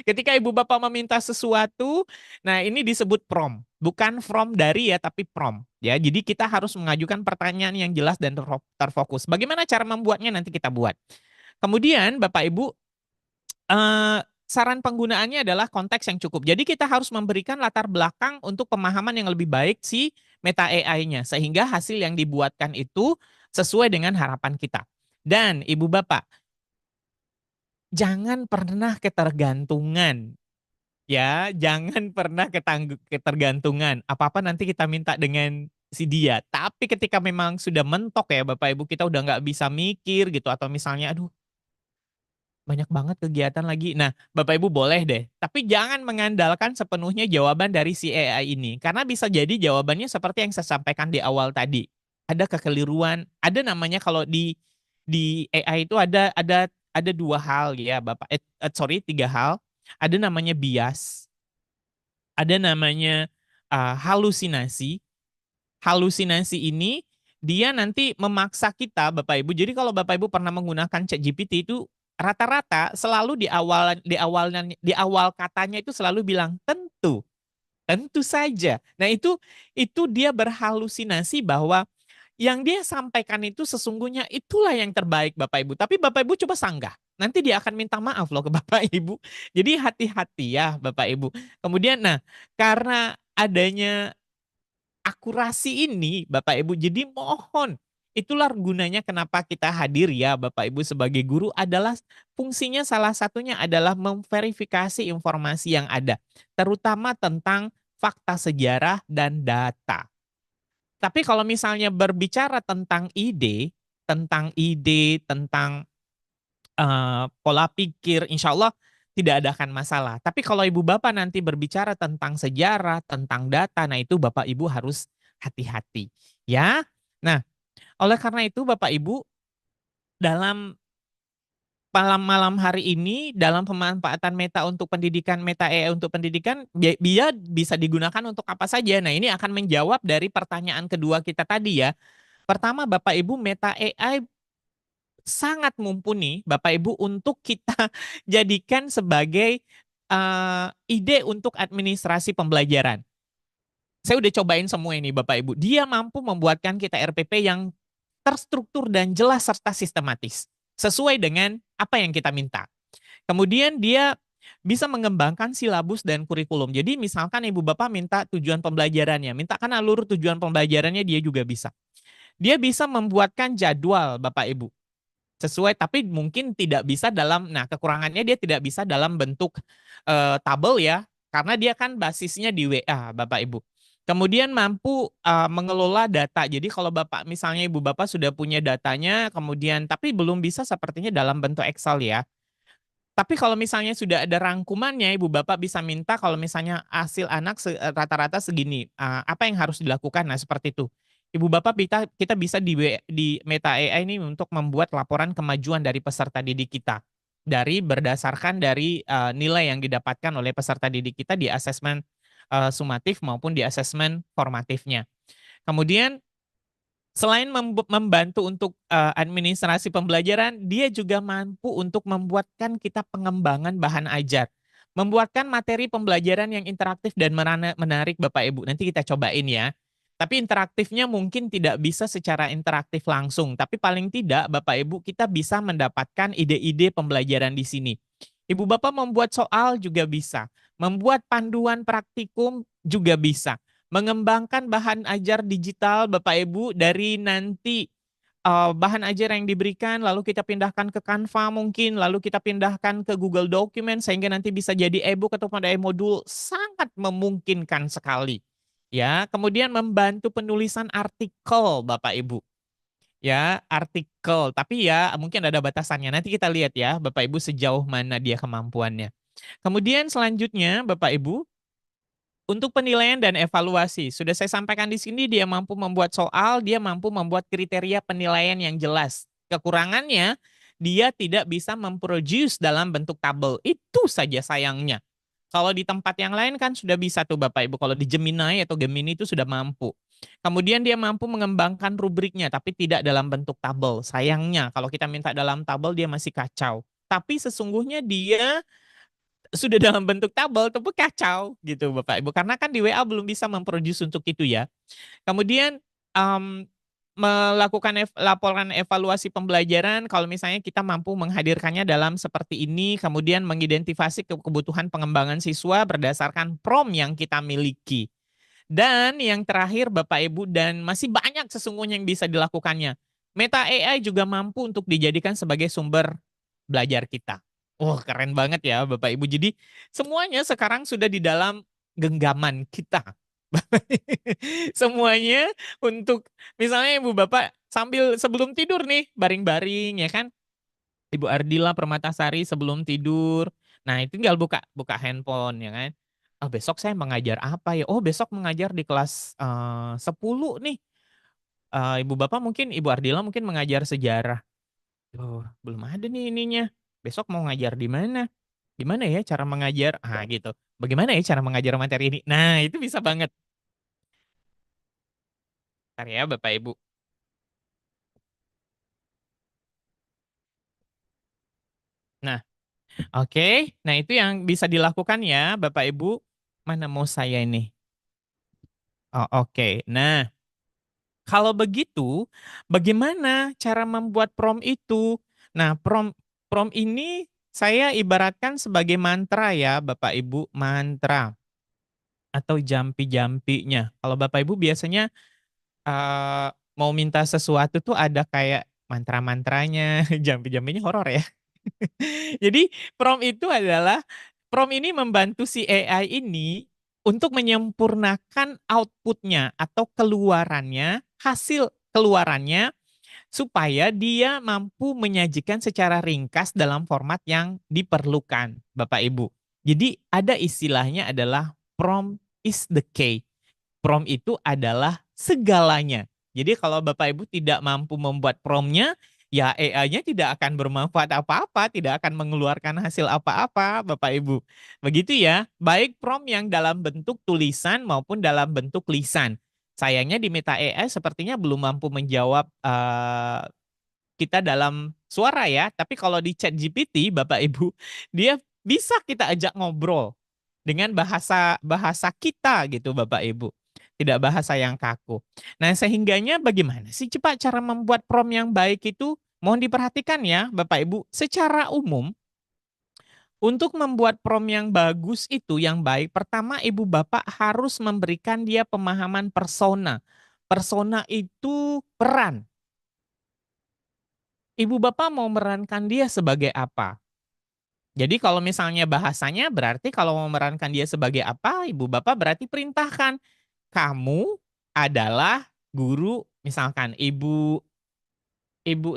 Ketika ibu bapak meminta sesuatu, nah ini disebut prompt. Bukan from dari ya, tapi prompt. Ya, jadi kita harus mengajukan pertanyaan yang jelas dan terfokus. Bagaimana cara membuatnya nanti kita buat. Kemudian Bapak Ibu, saran penggunaannya adalah konteks yang cukup. Jadi kita harus memberikan latar belakang untuk pemahaman yang lebih baik si Meta AI-nya. Sehingga hasil yang dibuatkan itu sesuai dengan harapan kita. Dan Ibu Bapak, jangan pernah ketergantungan. Ya, jangan pernah ketergantungan. Apa-apa nanti kita minta dengan si dia. Tapi ketika memang sudah mentok ya Bapak Ibu, kita udah nggak bisa mikir gitu. Atau misalnya, aduh banyak banget kegiatan lagi. Nah, Bapak Ibu boleh deh. Tapi jangan mengandalkan sepenuhnya jawaban dari si AI ini. Karena bisa jadi jawabannya seperti yang saya sampaikan di awal tadi. Ada kekeliruan, ada namanya kalau di AI itu ada dua hal ya, Bapak. Sorry, tiga hal. Ada namanya bias, ada namanya halusinasi. Halusinasi ini dia nanti memaksa kita Bapak Ibu. Jadi kalau Bapak Ibu pernah menggunakan ChatGPT itu rata-rata selalu di awal katanya itu selalu bilang tentu, tentu saja. Nah, itu dia berhalusinasi bahwa yang dia sampaikan itu sesungguhnya itulah yang terbaik Bapak Ibu. Tapi Bapak Ibu coba sanggah. Nanti dia akan minta maaf loh ke Bapak Ibu. Jadi hati-hati ya Bapak Ibu. Kemudian nah, karena adanya akurasi ini Bapak Ibu, jadi mohon itulah gunanya kenapa kita hadir ya Bapak Ibu sebagai guru adalah fungsinya salah satunya adalah memverifikasi informasi yang ada, terutama tentang fakta sejarah dan data. Tapi kalau misalnya berbicara tentang pola pikir, insya Allah tidak ada akan masalah. Tapi kalau ibu bapak nanti berbicara tentang sejarah, tentang data, nah itu bapak ibu harus hati-hati. Ya, nah oleh karena itu bapak ibu dalam malam-malam hari ini dalam pemanfaatan Meta untuk pendidikan, Meta AI untuk pendidikan, dia bisa digugakan untuk apa saja. Nah, ini akan menjawab dari pertanyaan kedua kita tadi ya. Pertama, Bapak Ibu, Meta AI sangat mumpuni, Bapak Ibu, untuk kita jadikan sebagai ide untuk administrasi pembelajaran. Saya udah cobain semua ini, Bapak Ibu. Dia mampu membuatkan kita RPP yang terstruktur dan jelas serta sistematis, sesuai dengan apa yang kita minta. Kemudian dia bisa mengembangkan silabus dan kurikulum. Jadi misalkan ibu bapak minta tujuan pembelajarannya, mintakan alur tujuan pembelajarannya dia juga bisa. Dia bisa membuatkan jadwal Bapak Ibu sesuai, tapi mungkin tidak bisa dalam, nah kekurangannya dia tidak bisa dalam bentuk tabel ya, karena dia kan basisnya di WA Bapak Ibu. Kemudian mampu mengelola data. Jadi kalau Bapak misalnya Ibu Bapak sudah punya datanya, kemudian tapi belum bisa sepertinya dalam bentuk Excel ya. Tapi kalau misalnya sudah ada rangkumannya, Ibu Bapak bisa minta kalau misalnya hasil anak rata-rata segini, apa yang harus dilakukan? Nah, seperti itu. Ibu Bapak kita bisa di Meta AI ini untuk membuat laporan kemajuan dari peserta didik kita. Berdasarkan dari nilai yang didapatkan oleh peserta didik kita di asesmen sumatif maupun di asesmen formatifnya. Kemudian selain membantu untuk administrasi pembelajaran, dia juga mampu untuk membuatkan kita pengembangan bahan ajar. Membuatkan materi pembelajaran yang interaktif dan menarik Bapak Ibu. Nanti kita cobain ya. Tapi interaktifnya mungkin tidak bisa secara interaktif langsung. Tapi paling tidak Bapak Ibu kita bisa mendapatkan ide-ide pembelajaran di sini. Ibu Bapak membuat soal juga bisa. Membuat panduan praktikum juga bisa, mengembangkan bahan ajar digital Bapak Ibu dari nanti bahan ajar yang diberikan lalu kita pindahkan ke Canva mungkin, lalu kita pindahkan ke Google Document sehingga nanti bisa jadi e-book atau pada e-modul, sangat memungkinkan sekali. Ya, kemudian membantu penulisan artikel Bapak Ibu. Ya, artikel, tapi ya mungkin ada batasannya. Nanti kita lihat ya Bapak Ibu sejauh mana dia kemampuannya. Kemudian selanjutnya Bapak Ibu, untuk penilaian dan evaluasi, sudah saya sampaikan di sini dia mampu membuat soal, dia mampu membuat kriteria penilaian yang jelas. Kekurangannya, dia tidak bisa memproduce dalam bentuk tabel. Itu saja sayangnya. Kalau di tempat yang lain kan sudah bisa tuh Bapak Ibu. Kalau di Gemini atau Gemini itu sudah mampu. Kemudian dia mampu mengembangkan rubriknya, tapi tidak dalam bentuk tabel. Sayangnya kalau kita minta dalam tabel dia masih kacau. Tapi sesungguhnya dia sudah dalam bentuk tabel tapi kacau gitu Bapak Ibu, karena kan di WA belum bisa memproduce untuk itu ya. Kemudian um, melakukan laporan evaluasi pembelajaran kalau misalnya kita mampu menghadirkannya dalam seperti ini, kemudian mengidentifikasi kebutuhan pengembangan siswa berdasarkan prompt yang kita miliki. Dan yang terakhir Bapak Ibu, dan masih banyak sesungguhnya yang bisa dilakukannya. Meta AI juga mampu untuk dijadikan sebagai sumber belajar kita. Wah, keren banget ya Bapak Ibu. Jadi semuanya sekarang sudah di dalam genggaman kita. Semuanya untuk misalnya Ibu Bapak sambil sebelum tidur nih, baring-baring ya kan. Ibu Ardila Permatasari sebelum tidur. Nah, itu tinggal buka buka handphone ya kan. Oh, besok saya mengajar apa ya? Oh, besok mengajar di kelas 10 nih. Ibu Bapak mungkin Ibu Ardila mungkin mengajar sejarah. Oh, belum ada nih ininya. Besok mau ngajar di mana? Gimana ya cara mengajar? Ah, gitu. Bagaimana ya cara mengajar materi ini? Nah, itu bisa banget. Ntar ya Bapak Ibu. Nah, oke. Nah, itu yang bisa dilakukan ya Bapak Ibu. Mana mau saya ini? Oh, oke. Nah, kalau begitu, bagaimana cara membuat prompt itu? Nah, prompt ini saya ibaratkan sebagai mantra ya, Bapak Ibu, mantra atau jampi-jampinya. Kalau Bapak Ibu biasanya mau minta sesuatu tuh ada kayak mantra-mantranya, jampi-jampinya horor ya. Jadi prompt ini membantu si AI ini untuk menyempurnakan outputnya atau hasil keluarannya supaya dia mampu menyajikan secara ringkas dalam format yang diperlukan, Bapak Ibu. Jadi ada istilahnya adalah prompt is the key. Prompt itu adalah segalanya. Jadi kalau Bapak Ibu tidak mampu membuat promptnya, ya AI-nya tidak akan bermanfaat apa-apa, tidak akan mengeluarkan hasil apa-apa, Bapak Ibu. Begitu ya, baik prompt yang dalam bentuk tulisan maupun dalam bentuk lisan. Sayangnya di Meta AI sepertinya belum mampu menjawab kita dalam suara ya, tapi kalau di Chat GPT, Bapak Ibu, dia bisa kita ajak ngobrol dengan bahasa bahasa kita gitu Bapak Ibu. Tidak bahasa yang kaku. Nah, sehingganya bagaimana sih cepat cara membuat prompt yang baik itu? Mohon diperhatikan ya Bapak Ibu, secara umum untuk membuat prompt yang bagus itu yang baik, pertama Ibu Bapak harus memberikan dia pemahaman persona, Persona itu peran. Ibu bapak mau memerankan dia sebagai apa? Jadi kalau misalnya bahasanya berarti kalau mau memerankan dia sebagai apa, ibu bapak berarti perintahkan. Kamu adalah guru, misalkan Ibu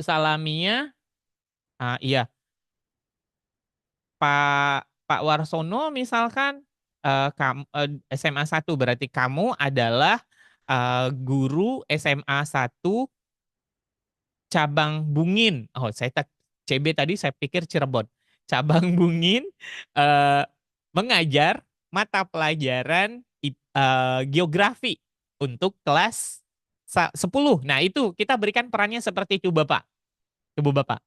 Salamia, iya, Pak Warsono misalkan SMA 1 berarti kamu adalah guru SMA 1 cabang Bungin. Oh, CB tadi saya pikir Cirebon. Cabang Bungin eh, mengajar mata pelajaran geografi untuk kelas 10. Nah, itu kita berikan perannya seperti itu, Bapak. Ibu Bapak.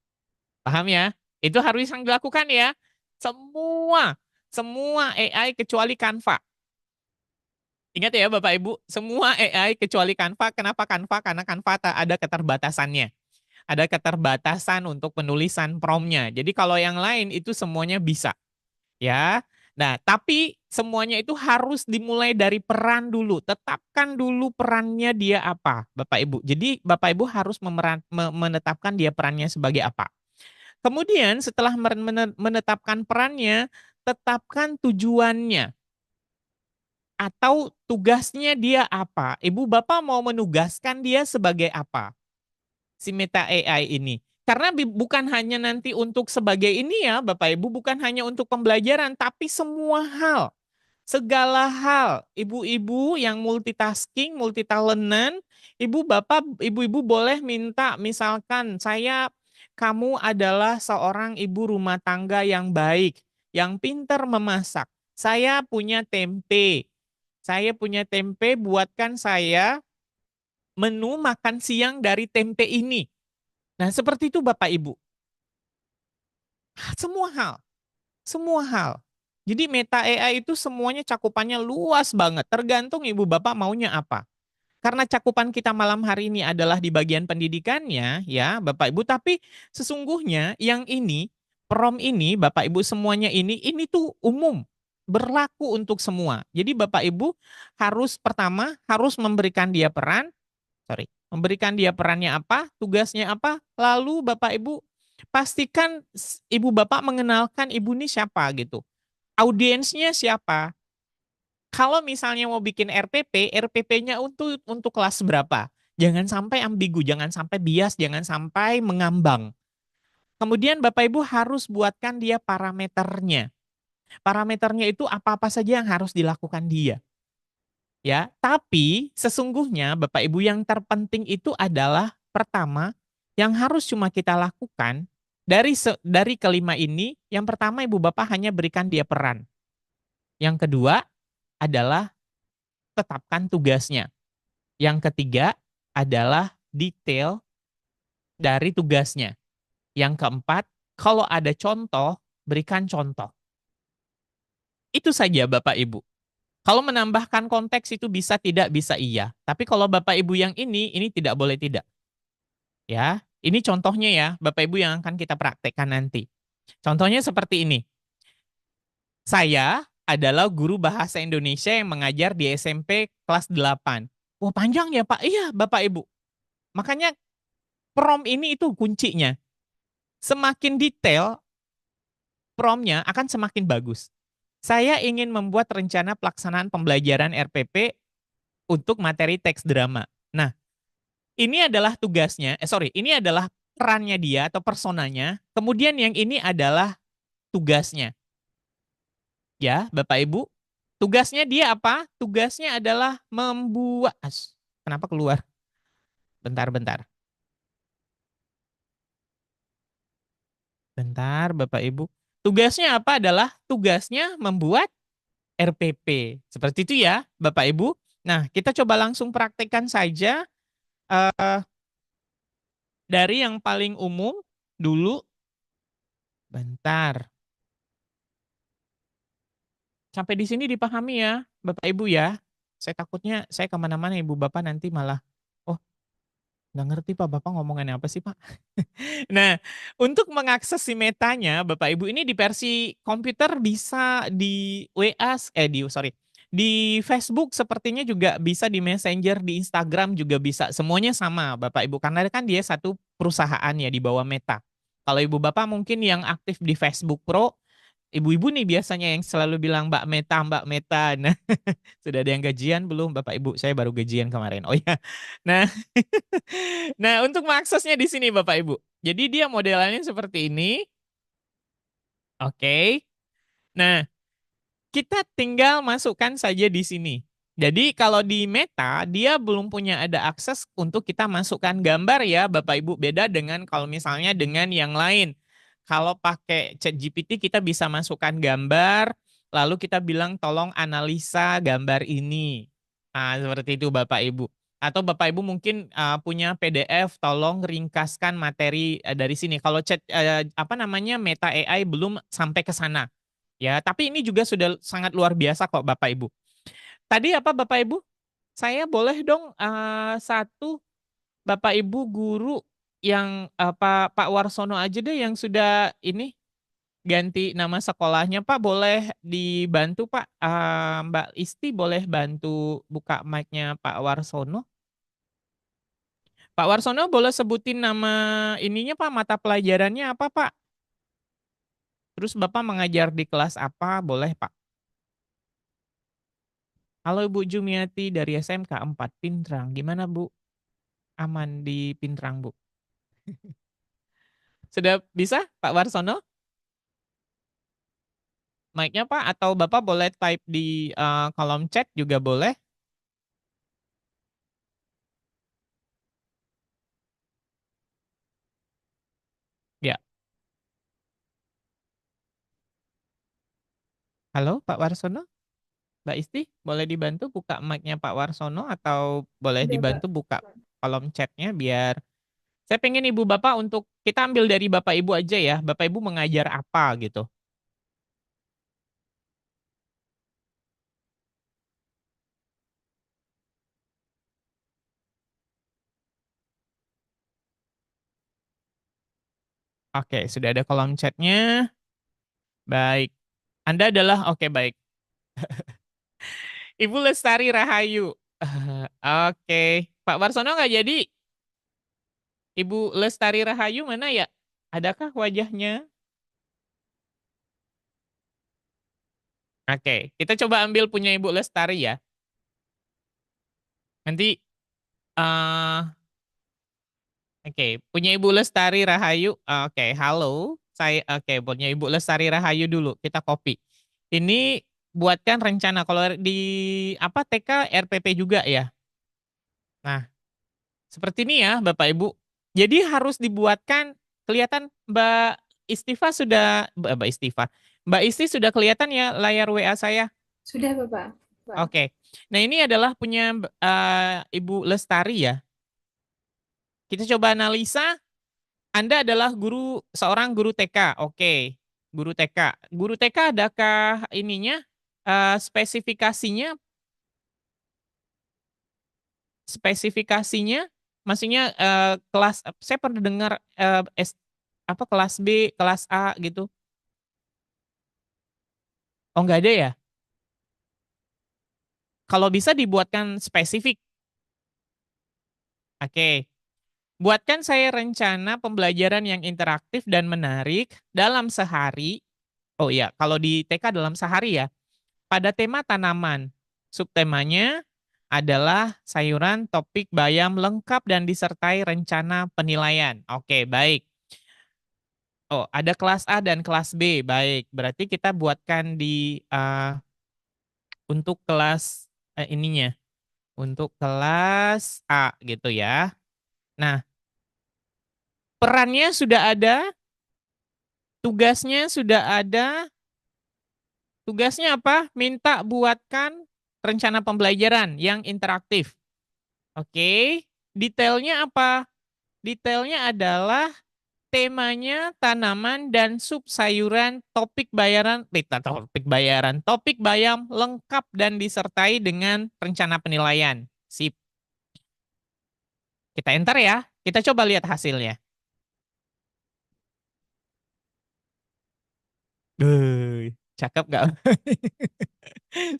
Paham ya? Itu harus yang dilakukan ya. Semua semua AI kecuali Canva. Ingat ya Bapak Ibu, semua AI kecuali Canva. Kenapa Canva? Karena Canva ada keterbatasannya. Ada keterbatasan untuk penulisan promptnya. Jadi kalau yang lain itu semuanya bisa, ya. Nah, tapi semuanya itu harus dimulai dari peran dulu. Tetapkan dulu perannya dia apa, Bapak Ibu. Jadi Bapak Ibu harus menetapkan dia perannya sebagai apa. Kemudian setelah menetapkan perannya, tetapkan tujuannya atau tugasnya dia apa. Ibu Bapak mau menugaskan dia sebagai apa? Si Meta AI ini. Karena bukan hanya nanti untuk sebagai ini ya Bapak Ibu, bukan hanya untuk pembelajaran, tapi semua hal. Segala hal, ibu-ibu yang multitasking, multitalentan, ibu bapak, ibu-ibu boleh minta misalkan kamu adalah seorang ibu rumah tangga yang baik, yang pintar memasak. Saya punya tempe. Saya punya tempe, buatkan saya menu makan siang dari tempe ini. Nah, seperti itu Bapak Ibu. Semua hal, semua hal. Jadi Meta AI itu semuanya cakupannya luas banget, tergantung ibu bapak maunya apa. Karena cakupan kita malam hari ini adalah di bagian pendidikannya, ya Bapak Ibu, tapi sesungguhnya yang ini, prom ini, Bapak Ibu semuanya ini tuh umum, berlaku untuk semua. Jadi Bapak Ibu harus pertama, harus memberikan dia peran, memberikan dia perannya apa, tugasnya apa, lalu Bapak Ibu pastikan Ibu Bapak mengenalkan ibu ini siapa gitu. Audiensnya siapa? Kalau misalnya mau bikin RPP, RPP-nya untuk kelas berapa? Jangan sampai ambigu, jangan sampai bias, jangan sampai mengambang. Kemudian Bapak Ibu harus buatkan dia parameternya. Parameternya itu apa-apa saja yang harus dilakukan dia. Ya, tapi sesungguhnya Bapak Ibu yang terpenting itu adalah pertama yang harus cuma kita lakukan dari kelima ini, yang pertama Ibu Bapak hanya berikan dia peran. Yang kedua adalah tetapkan tugasnya. Yang ketiga adalah detail dari tugasnya. Yang keempat, kalau ada contoh, berikan contoh. Itu saja Bapak Ibu. Kalau menambahkan konteks itu bisa tidak, bisa iya. Tapi kalau Bapak Ibu yang ini tidak boleh tidak. Ya, ini contohnya ya, Bapak Ibu yang akan kita praktekkan nanti. Contohnya seperti ini. Saya adalah guru bahasa Indonesia yang mengajar di SMP kelas 8. Wah, panjang ya, Pak? Iya, Bapak Ibu. Makanya prompt ini itu kuncinya. Semakin detail, promptnya akan semakin bagus. Saya ingin membuat rencana pelaksanaan pembelajaran RPP untuk materi teks drama. Nah, ini adalah tugasnya, ini adalah perannya dia atau personanya. Kemudian yang ini adalah tugasnya. Ya, Bapak Ibu. Tugasnya dia apa? Tugasnya adalah membuat... Kenapa keluar? Bentar. Bentar, Bapak Ibu. Tugasnya apa adalah tugasnya membuat RPP. Seperti itu ya, Bapak Ibu. Nah, kita coba langsung praktekkan saja eh, dari yang paling umum dulu. Bentar. Sampai di sini dipahami ya, Bapak Ibu ya. Saya takutnya saya kemana-mana Ibu Bapak nanti malah, oh nggak ngerti Pak, Bapak ngomongin apa sih Pak? Nah, untuk mengakses si metanya, Bapak Ibu ini di versi komputer bisa di WA, Di Facebook sepertinya juga bisa, di Messenger, di Instagram juga bisa. Semuanya sama, Bapak Ibu. Karena kan dia satu perusahaan ya di bawah Meta. Kalau Ibu Bapak mungkin yang aktif di Facebook Pro, ibu-ibu nih biasanya yang selalu bilang Mbak Meta, Mbak Meta. Nah, sudah ada yang gajian belum, Bapak Ibu? Saya baru gajian kemarin. Oh ya. Nah, nah untuk mengaksesnya di sini Bapak Ibu. Jadi dia modelannya seperti ini. Oke. Nah, kita tinggal masukkan saja di sini. Jadi kalau di Meta, dia belum punya ada akses untuk kita masukkan gambar ya Bapak Ibu. Beda dengan kalau misalnya dengan yang lain. Kalau pakai ChatGPT kita bisa masukkan gambar, lalu kita bilang tolong analisa gambar ini. Nah, seperti itu Bapak Ibu. Atau Bapak Ibu mungkin punya PDF, tolong ringkaskan materi dari sini. Kalau chat apa namanya Meta AI belum sampai ke sana. Ya, tapi ini juga sudah sangat luar biasa kok Bapak Ibu. Tadi apa Bapak Ibu? Saya boleh dong satu Bapak Ibu guru yang Pak Warsono aja deh yang sudah ini ganti nama sekolahnya Pak, boleh dibantu Pak. Mbak Isti boleh bantu buka mic-nya Pak Warsono. Pak Warsono boleh sebutin nama ininya Pak, mata pelajarannya apa Pak? Terus Bapak mengajar di kelas apa? Boleh Pak. Halo Ibu Jumiati dari SMK 4 Pintrang. Gimana Bu? Aman di Pintrang Bu? Sudah bisa Pak Warsono? Mic-nya Pak, atau Bapak boleh type di kolom chat juga boleh. Ya. Halo Pak Warsono? Mbak Isti, boleh dibantu buka mic-nya Pak Warsono atau boleh Udah, Pak. dibantu buka kolom chatnya biar saya pengen Ibu Bapak untuk kita ambil dari Bapak Ibu aja ya. Bapak Ibu mengajar apa gitu. Oke, sudah ada kolom chatnya. Baik. Anda adalah, oke baik. Ibu Lestari Rahayu. Oke. Pak Warsono nggak jadi? Ibu Lestari Rahayu mana ya? Adakah wajahnya? Oke, kita coba ambil punya Ibu Lestari ya. Nanti, eh oke, punya Ibu Lestari Rahayu. Oke, halo. Oke, punya Ibu Lestari Rahayu dulu. Kita copy. Ini buatkan rencana. Kalau di apa TK RPP juga ya. Nah, seperti ini ya Bapak Ibu. Jadi harus dibuatkan kelihatan Mbak Istifa sudah Mbak Istifa. Mbak Isti sudah kelihatan ya layar WA saya. Sudah, Bapak. Pak. Oke. Nah, ini adalah punya Ibu Lestari ya. Kita coba analisa. Anda adalah seorang guru TK. Oke. Guru TK. Guru TK adakah ininya spesifikasinya spesifikasinya maksudnya kelas saya pernah dengar apa kelas B, kelas A gitu. Oh, nggak ada ya? Kalau bisa dibuatkan spesifik. Oke. Buatkan saya rencana pembelajaran yang interaktif dan menarik dalam sehari. Oh ya, kalau di TK dalam sehari ya. Pada tema tanaman. Subtemanya adalah sayuran, topik, bayam lengkap dan disertai rencana penilaian. Oke, baik. Oh, ada kelas A dan kelas B. Baik, berarti kita buatkan di untuk kelas ininya, untuk kelas A gitu ya. Nah, perannya sudah ada, tugasnya sudah ada. Tugasnya apa? Minta buatkan rencana pembelajaran yang interaktif. Oke, detailnya apa? Detailnya adalah temanya tanaman dan sub sayuran, topik bayam lengkap dan disertai dengan rencana penilaian. Sip. Kita enter ya. Kita coba lihat hasilnya. Beuh. Cakep gak?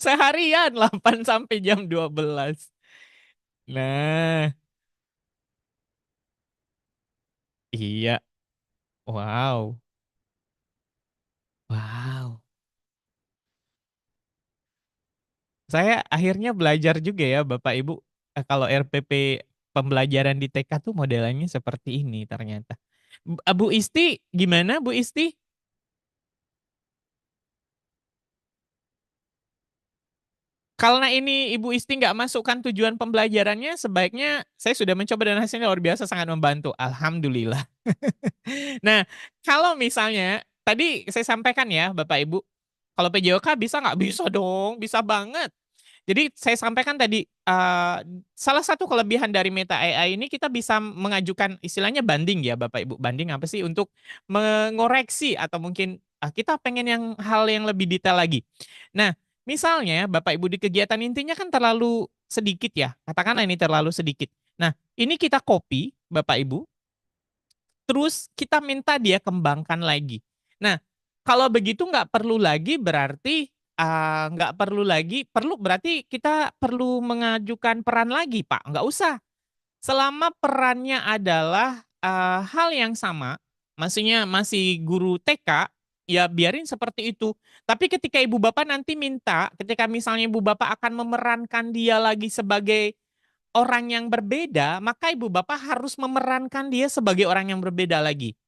Seharian 8 sampai jam 12. Nah, iya. Wow. Wow. Saya akhirnya belajar juga ya Bapak Ibu, kalau RPP pembelajaran di TK tuh modelannya seperti ini ternyata. Bu Isti, gimana Bu Isti? Karena ini Ibu Isti nggak masukkan tujuan pembelajarannya, sebaiknya saya sudah mencoba dan hasilnya luar biasa sangat membantu. Alhamdulillah. Nah, kalau misalnya tadi saya sampaikan ya Bapak Ibu, kalau PJOK bisa nggak? Bisa dong, bisa banget. Jadi saya sampaikan tadi, salah satu kelebihan dari Meta AI ini kita bisa mengajukan istilahnya banding ya Bapak Ibu. Banding apa sih? Untuk mengoreksi atau mungkin kita pengen yang hal yang lebih detail lagi. Nah, misalnya Bapak Ibu di kegiatan intinya kan terlalu sedikit ya. Katakanlah ini terlalu sedikit. Nah, ini kita copy Bapak Ibu, terus kita minta dia kembangkan lagi. Nah, kalau begitu nggak perlu lagi berarti nggak perlu lagi, perlu berarti kita perlu mengajukan peran lagi, Pak. Nggak usah. Selama perannya adalah hal yang sama, maksudnya masih guru TK, ya biarin seperti itu. Tapi ketika ibu bapak nanti minta, ketika misalnya ibu bapak akan memerankan dia lagi sebagai orang yang berbeda, maka ibu bapak harus memerankan dia sebagai orang yang berbeda lagi.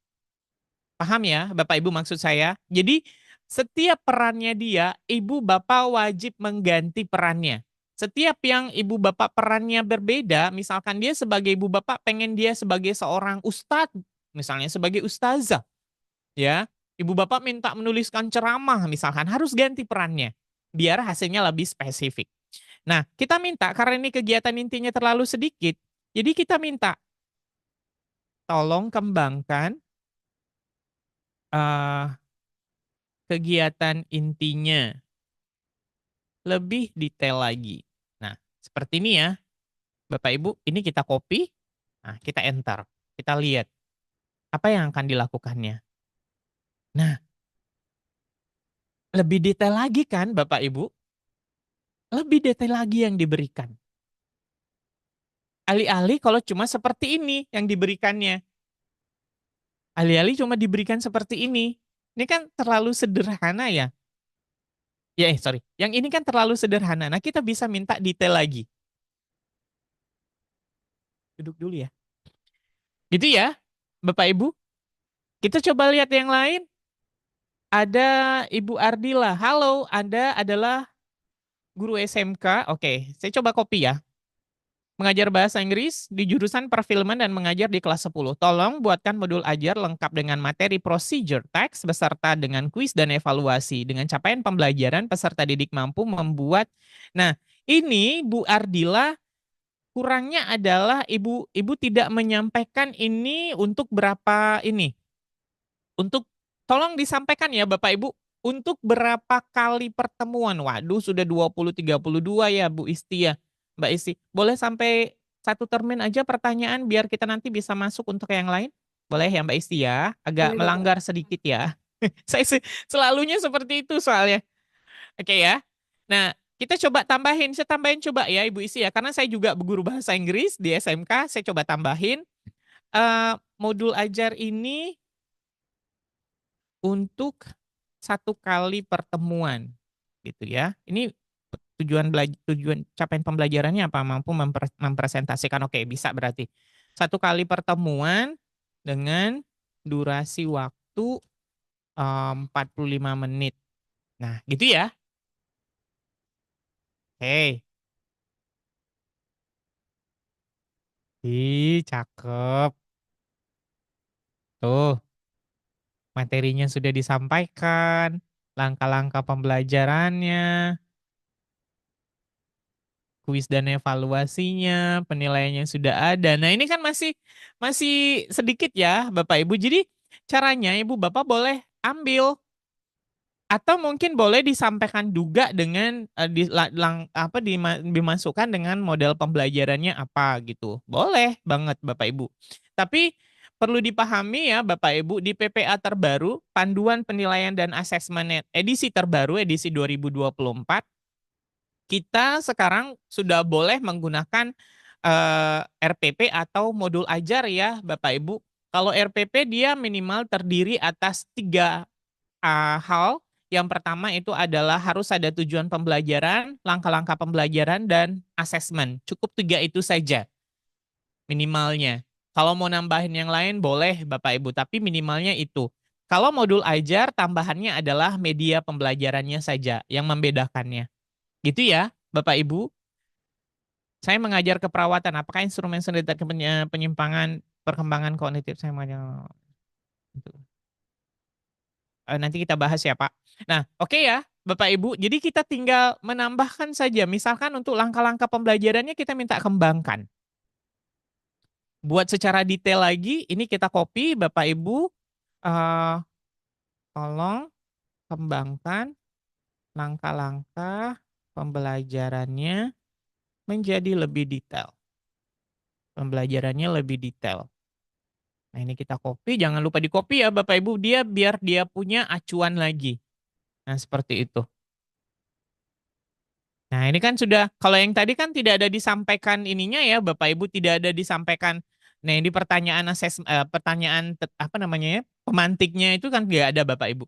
Paham ya, Bapak Ibu maksud saya? Jadi setiap perannya dia, ibu bapak wajib mengganti perannya. Setiap yang ibu bapak perannya berbeda, misalkan dia sebagai ibu bapak pengen dia sebagai seorang ustadz, misalnya sebagai ustazah, ya. Ibu bapak minta menuliskan ceramah, misalkan harus ganti perannya biar hasilnya lebih spesifik. Nah, kita minta karena ini kegiatan intinya terlalu sedikit, jadi kita minta tolong kembangkan eh, kegiatan intinya lebih detail lagi. Nah, seperti ini ya, Bapak Ibu, ini kita copy, nah kita enter, kita lihat apa yang akan dilakukannya. Nah, lebih detail lagi kan Bapak Ibu? Lebih detail lagi yang diberikan. Alih-alih kalau cuma seperti ini yang diberikannya. Alih-alih cuma diberikan seperti ini. Ini kan terlalu sederhana ya. Ya, sorry. Yang ini kan terlalu sederhana. Nah, kita bisa minta detail lagi. Duduk dulu ya. Gitu ya, Bapak Ibu. Kita coba lihat yang lain. Ada Ibu Ardila. Halo, Anda adalah guru SMK. Oke, saya coba copy ya. Mengajar bahasa Inggris di jurusan perfilman dan mengajar di kelas 10. Tolong buatkan modul ajar lengkap dengan materi procedure text beserta dengan kuis dan evaluasi. Dengan capaian pembelajaran, peserta didik mampu membuat. Nah, ini Bu Ardila kurangnya adalah ibu tidak menyampaikan ini untuk berapa ini. Untuk tolong disampaikan ya Bapak Ibu, untuk berapa kali pertemuan? Waduh, sudah 20-32 ya Bu Isti ya. Mbak Isti, boleh sampai satu termin aja pertanyaan biar kita nanti bisa masuk untuk yang lain? Boleh ya Mbak Isti ya? Agak Boleh, Bapak. melanggar sedikit ya. Saya selalunya seperti itu soalnya. Oke ya. Nah, kita coba tambahin. Saya tambahin coba ya Ibu Isti ya. Karena saya juga guru bahasa Inggris di SMK. Saya coba tambahin. Modul ajar ini untuk satu kali pertemuan gitu ya. Ini tujuan capaian pembelajarannya apa? Mampu mempresentasikan. Oke, bisa berarti satu kali pertemuan dengan durasi waktu 45 menit. Nah, gitu ya. Oke. Ih, cakep. Tuh, materinya sudah disampaikan, langkah-langkah pembelajarannya, kuis dan evaluasinya, penilaiannya sudah ada. Nah, ini kan masih masih sedikit ya, Bapak Ibu. Jadi caranya Ibu Bapak boleh ambil atau mungkin boleh disampaikan juga dengan dimasukkan dengan model pembelajarannya apa gitu. Boleh banget Bapak Ibu. Tapi perlu dipahami ya Bapak Ibu, di PPA terbaru, Panduan Penilaian dan Asesmen edisi terbaru, edisi 2024, kita sekarang sudah boleh menggunakan RPP atau modul ajar ya Bapak Ibu. Kalau RPP dia minimal terdiri atas 3 hal. Yang pertama itu adalah harus ada tujuan pembelajaran, langkah-langkah pembelajaran, dan asesmen. Cukup 3 itu saja minimalnya. Kalau mau nambahin yang lain boleh Bapak Ibu, tapi minimalnya itu. Kalau modul ajar tambahannya adalah media pembelajarannya saja yang membedakannya. Gitu ya Bapak Ibu. Saya mengajar keperawatan. Apakah instrumen pendeteksi penyimpangan perkembangan kognitif saya mengajar? Nanti kita bahas ya Pak. Nah, oke ya Bapak Ibu. Jadi kita tinggal menambahkan saja. Misalkan untuk langkah-langkah pembelajarannya kita minta kembangkan. Buat secara detail lagi, ini kita copy Bapak Ibu. eh, Tolong kembangkan langkah-langkah pembelajarannya menjadi lebih detail. Pembelajarannya lebih detail. Nah, ini kita copy, jangan lupa di copy ya Bapak Ibu, dia biar dia punya acuan lagi. Nah, seperti itu. Nah, ini kan sudah, kalau yang tadi kan tidak ada disampaikan ininya ya Bapak Ibu, tidak ada disampaikan. Nah, ini pertanyaan apa namanya ya, pemantiknya itu kan tidak ada Bapak Ibu.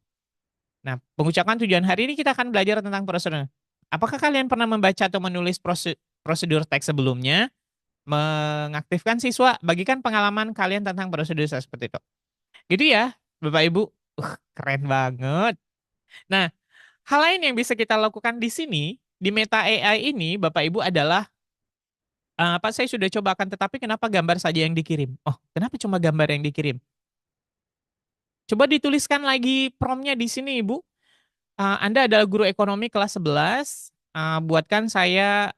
Nah, pengucapan tujuan hari ini kita akan belajar tentang prosedur. Apakah kalian pernah membaca atau menulis prosedur teks sebelumnya? Mengaktifkan siswa, bagikan pengalaman kalian tentang prosedur seperti itu. Gitu ya, Bapak Ibu. Keren banget. Nah, hal lain yang bisa kita lakukan di sini, di Meta AI ini, Bapak Ibu adalah, apa saya sudah cobakan, tetapi kenapa gambar saja yang dikirim? Oh, kenapa cuma gambar yang dikirim? Coba dituliskan lagi promnya di sini, Ibu. Anda adalah guru ekonomi kelas 11, buatkan saya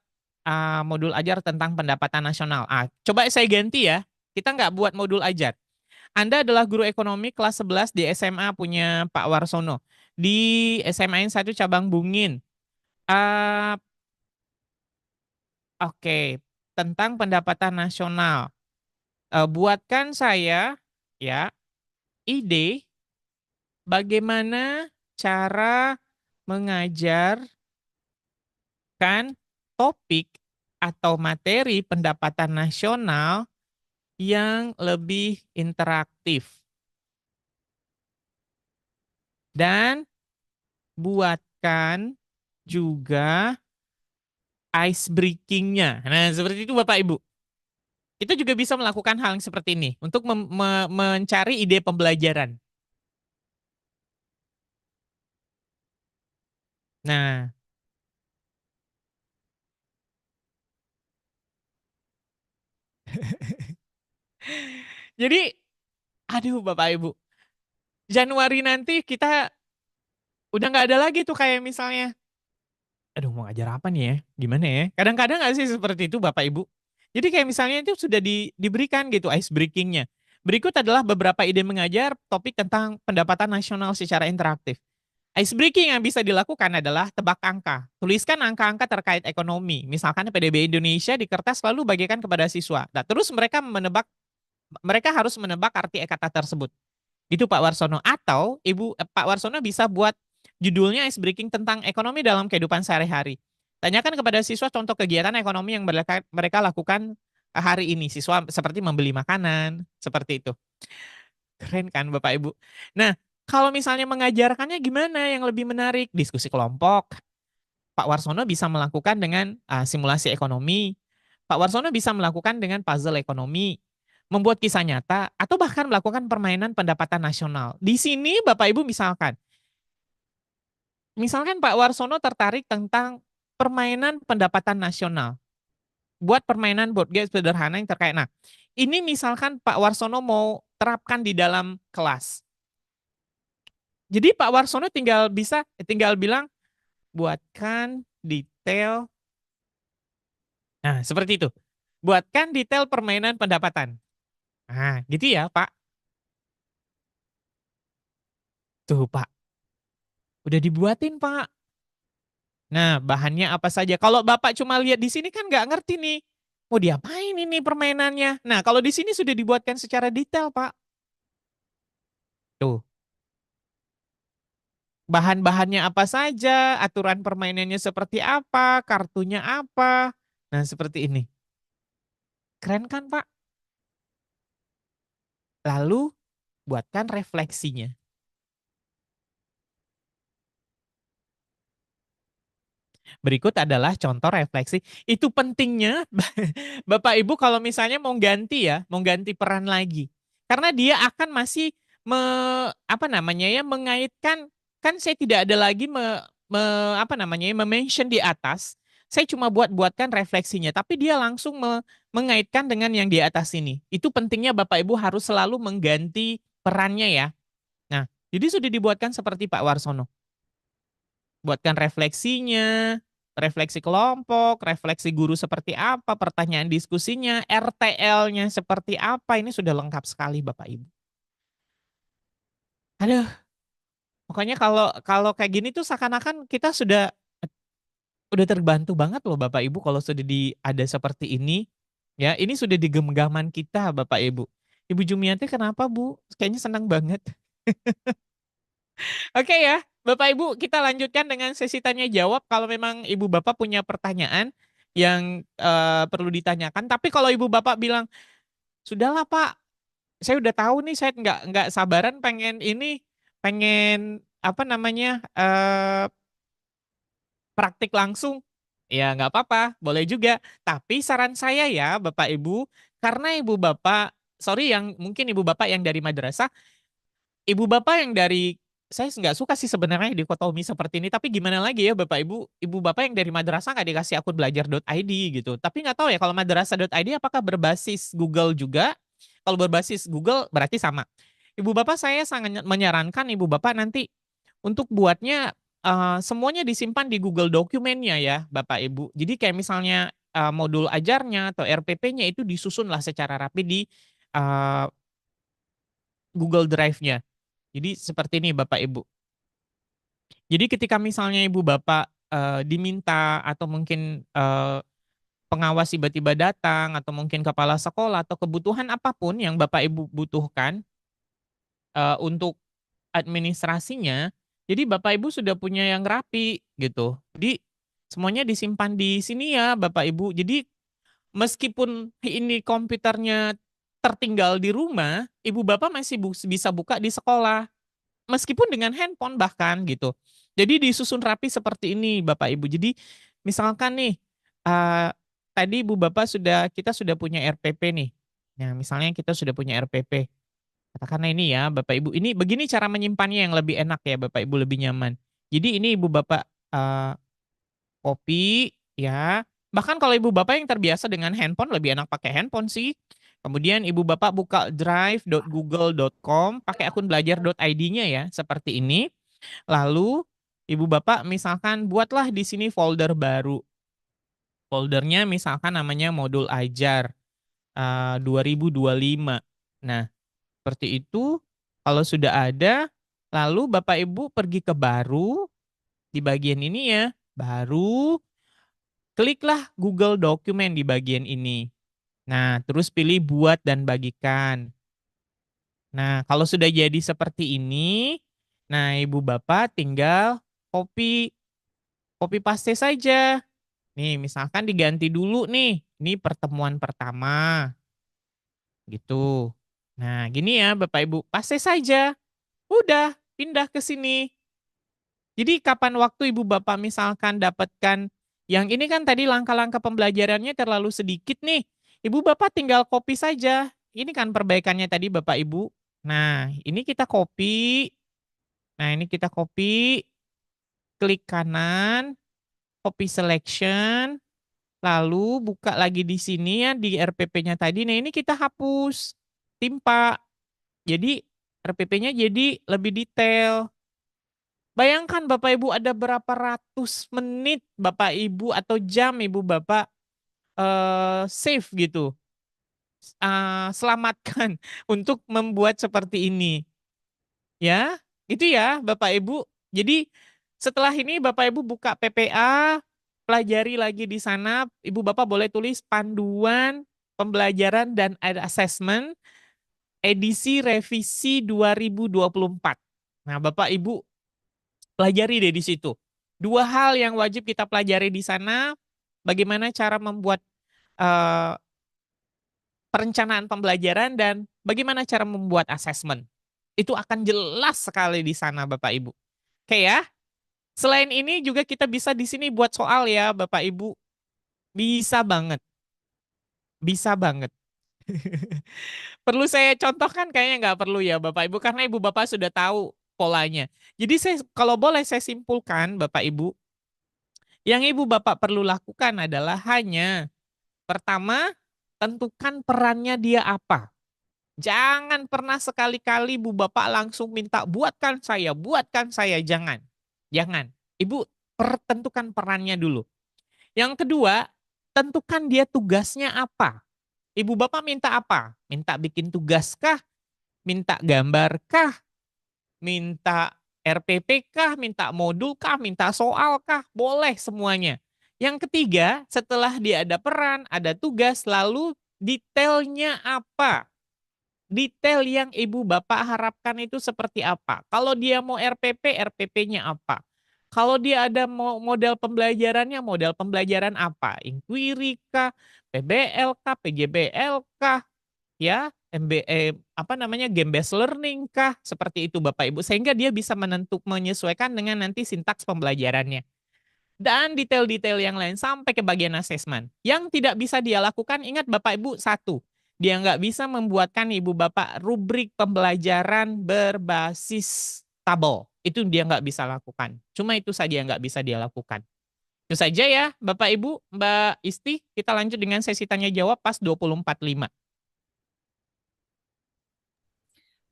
modul ajar tentang pendapatan nasional. Coba saya ganti ya, kita nggak buat modul ajar. Anda adalah guru ekonomi kelas 11 di SMA punya Pak Warsono. Di SMA 1 cabang Bungin. Ah, Oke, tentang pendapatan nasional. Buatkan saya ya ide bagaimana cara mengajarkan topik atau materi pendapatan nasional yang lebih interaktif. Dan buatkan juga ice breakingnya. Nah, seperti itu Bapak Ibu. Kita juga bisa melakukan hal yang seperti ini untuk mencari ide pembelajaran. Nah, jadi, aduh Bapak Ibu, Januari nanti kita udah nggak ada lagi tuh kayak misalnya, aduh mau ngajar apa nih ya, gimana ya? Kadang-kadang nggak sih seperti itu Bapak Ibu? Jadi kayak misalnya itu sudah diberikan gitu ice breakingnya. Berikut adalah beberapa ide mengajar topik tentang pendapatan nasional secara interaktif. Ice breaking yang bisa dilakukan adalah tebak angka. Tuliskan angka-angka terkait ekonomi. Misalkan PDB Indonesia di kertas lalu bagikan kepada siswa. Nah, terus mereka harus menebak arti kata tersebut. Itu Pak Warsono. Atau Pak Warsono bisa buat judulnya ice breaking tentang ekonomi dalam kehidupan sehari-hari. Tanyakan kepada siswa contoh kegiatan ekonomi yang mereka lakukan hari ini. Siswa seperti membeli makanan, seperti itu. Keren kan Bapak Ibu? Nah, kalau misalnya mengajarkannya gimana yang lebih menarik? Diskusi kelompok. Pak Warsono bisa melakukan dengan simulasi ekonomi. Pak Warsono bisa melakukan dengan puzzle ekonomi. Membuat kisah nyata atau bahkan melakukan permainan pendapatan nasional. Di sini Bapak Ibu misalkan Pak Warsono tertarik tentang permainan pendapatan nasional. Buat permainan board game sederhana yang terkait. Nah, ini misalkan Pak Warsono mau terapkan di dalam kelas. Jadi Pak Warsono tinggal bilang buatkan detail. Nah, seperti itu. Buatkan detail permainan pendapatan. Nah, gitu ya, Pak. Tuh, Pak. Udah dibuatin, Pak. Nah, bahannya apa saja? Kalau Bapak cuma lihat di sini kan nggak ngerti nih. Mau diapain ini permainannya? Nah, kalau di sini sudah dibuatkan secara detail, Pak. Tuh, bahan-bahannya apa saja, aturan permainannya seperti apa, kartunya apa. Nah, seperti ini. Keren kan, Pak? Lalu buatkan refleksinya. Berikut adalah contoh refleksi. Itu pentingnya Bapak Ibu kalau misalnya mau ganti ya, mau ganti peran lagi. Karena dia akan masih apa namanya ya, mengaitkan, kan saya tidak ada lagi apa namanya ya, mention di atas. Saya cuma buatkan refleksinya, tapi dia langsung mengaitkan dengan yang di atas ini. Itu pentingnya Bapak Ibu harus selalu mengganti perannya ya. Nah, jadi sudah dibuatkan seperti Pak Warsono. Buatkan refleksinya, refleksi kelompok, refleksi guru seperti apa, pertanyaan diskusinya, RTL-nya seperti apa, ini sudah lengkap sekali Bapak Ibu. Aduh, pokoknya kalau kalau kayak gini tuh seakan-akan kita udah terbantu banget loh Bapak Ibu kalau sudah ada seperti ini. Ya, ini sudah di genggaman kita Bapak Ibu. Ibu Jumiati kenapa Bu? Kayaknya senang banget. Oke ya, Bapak Ibu, kita lanjutkan dengan sesi tanya jawab. Kalau memang Ibu Bapak punya pertanyaan yang perlu ditanyakan, tapi kalau Ibu Bapak bilang, sudahlah Pak, saya udah tahu nih, saya nggak sabaran pengen ini, pengen apa namanya praktik langsung, ya nggak apa-apa, boleh juga. Tapi saran saya ya, Bapak Ibu, karena Ibu Bapak, sorry yang mungkin Ibu Bapak yang dari madrasah, Ibu bapak yang dari saya nggak suka sih sebenarnya dikotomi seperti ini, tapi gimana lagi ya Bapak Ibu, Ibu Bapak yang dari madrasah nggak dikasih akun belajar.id gitu. Tapi nggak tahu ya kalau madrasah.id apakah berbasis Google juga? Kalau berbasis Google berarti sama. Ibu Bapak saya sangat menyarankan Ibu Bapak nanti untuk buatnya semuanya disimpan di Google dokumennya ya Bapak Ibu. Jadi kayak misalnya modul ajarnya atau RPP-nya itu disusunlah secara rapi di eh, Google Drive-nya. Jadi seperti ini Bapak Ibu. Jadi ketika misalnya Ibu Bapak diminta atau mungkin pengawas tiba-tiba datang atau mungkin kepala sekolah atau kebutuhan apapun yang Bapak Ibu butuhkan untuk administrasinya, jadi Bapak Ibu sudah punya yang rapi gitu. Jadi semuanya disimpan di sini ya Bapak Ibu. Jadi meskipun ini komputernya tertinggal di rumah, Ibu Bapak masih bisa buka di sekolah. Meskipun dengan handphone bahkan gitu. Jadi disusun rapi seperti ini Bapak Ibu. Jadi misalkan nih, eee, tadi Ibu Bapak kita sudah punya RPP nih. Nah misalnya kita sudah punya RPP, katakanlah ini ya Bapak Ibu, ini begini cara menyimpannya yang lebih enak ya Bapak Ibu, lebih nyaman. Jadi ini Ibu Bapak, copy ya, bahkan kalau Ibu Bapak yang terbiasa dengan handphone lebih enak pakai handphone sih. Kemudian Ibu Bapak buka drive.google.com, pakai akun belajar.id-nya ya, seperti ini. Lalu Ibu Bapak misalkan buatlah di sini folder baru. Foldernya misalkan namanya modul ajar 2025. Nah, seperti itu. Kalau sudah ada, lalu Bapak Ibu pergi ke baru di bagian ini ya. Baru kliklah Google Dokumen di bagian ini. Nah, terus pilih buat dan bagikan. Nah, kalau sudah jadi seperti ini, nah Ibu Bapak tinggal copy copy paste saja. Nih, misalkan diganti dulu nih. Ini pertemuan pertama, gitu. Nah, gini ya Bapak Ibu, paste saja. Udah, pindah ke sini. Jadi kapan waktu Ibu Bapak misalkan dapatkan yang ini kan tadi langkah-langkah pembelajarannya terlalu sedikit nih. Ibu Bapak tinggal copy saja. Ini kan perbaikannya tadi Bapak Ibu. Nah, ini kita copy. Nah, ini kita copy, klik kanan, copy selection, lalu buka lagi di sini ya di RPP-nya tadi. Nah, ini kita hapus. Timpa. Jadi RPP-nya jadi lebih detail. Bayangkan Bapak Ibu ada berapa ratus menit Bapak Ibu atau jam Ibu Bapak save gitu. Selamatkan untuk membuat seperti ini. Ya, itu ya Bapak Ibu. Jadi setelah ini Bapak Ibu buka PPA, pelajari lagi di sana, Ibu Bapak boleh tulis panduan pembelajaran dan ada assessment. edisi revisi 2024. Nah, Bapak Ibu pelajari deh di situ. Dua hal yang wajib kita pelajari di sana, bagaimana cara membuat eh, perencanaan pembelajaran dan bagaimana cara membuat asesmen. Itu akan jelas sekali di sana Bapak Ibu. Oke ya. Selain ini juga kita bisa di sini buat soal ya Bapak Ibu. Bisa banget. Bisa banget. Perlu saya contohkan kayaknya nggak perlu ya Bapak Ibu karena Ibu Bapak sudah tahu polanya. Jadi saya kalau boleh saya simpulkan Bapak Ibu, yang Ibu Bapak perlu lakukan adalah hanya pertama tentukan perannya dia apa. Jangan pernah sekali-kali Bu Bapak langsung minta buatkan saya, jangan. Jangan. Ibu tentukan perannya dulu. Yang kedua, tentukan dia tugasnya apa. Ibu Bapak minta apa? Minta bikin tugas kah? Minta gambar kah? Minta RPP kah? Minta modul kah? Minta soal kah? Boleh semuanya. Yang ketiga, setelah dia ada peran, ada tugas, lalu detailnya apa? Detail yang ibu bapak harapkan itu seperti apa? Kalau dia mau RPP, RPP-nya apa? Kalau dia ada model pembelajarannya, model pembelajaran apa? Inquiry kah? PBL kah? PJBL kah? Ya, apa namanya game based learning kah? Seperti itu Bapak Ibu sehingga dia bisa menyesuaikan dengan nanti sintaks pembelajarannya. Dan detail-detail yang lain sampai ke bagian asesmen. Yang tidak bisa dia lakukan, ingat Bapak Ibu, satu, dia nggak bisa membuatkan Ibu Bapak rubrik pembelajaran berbasis tabel. Itu dia nggak bisa lakukan. Cuma itu saja yang nggak bisa dia lakukan. Itu saja ya Bapak Ibu, Mbak Isti, kita lanjut dengan sesi tanya jawab pas 24.5.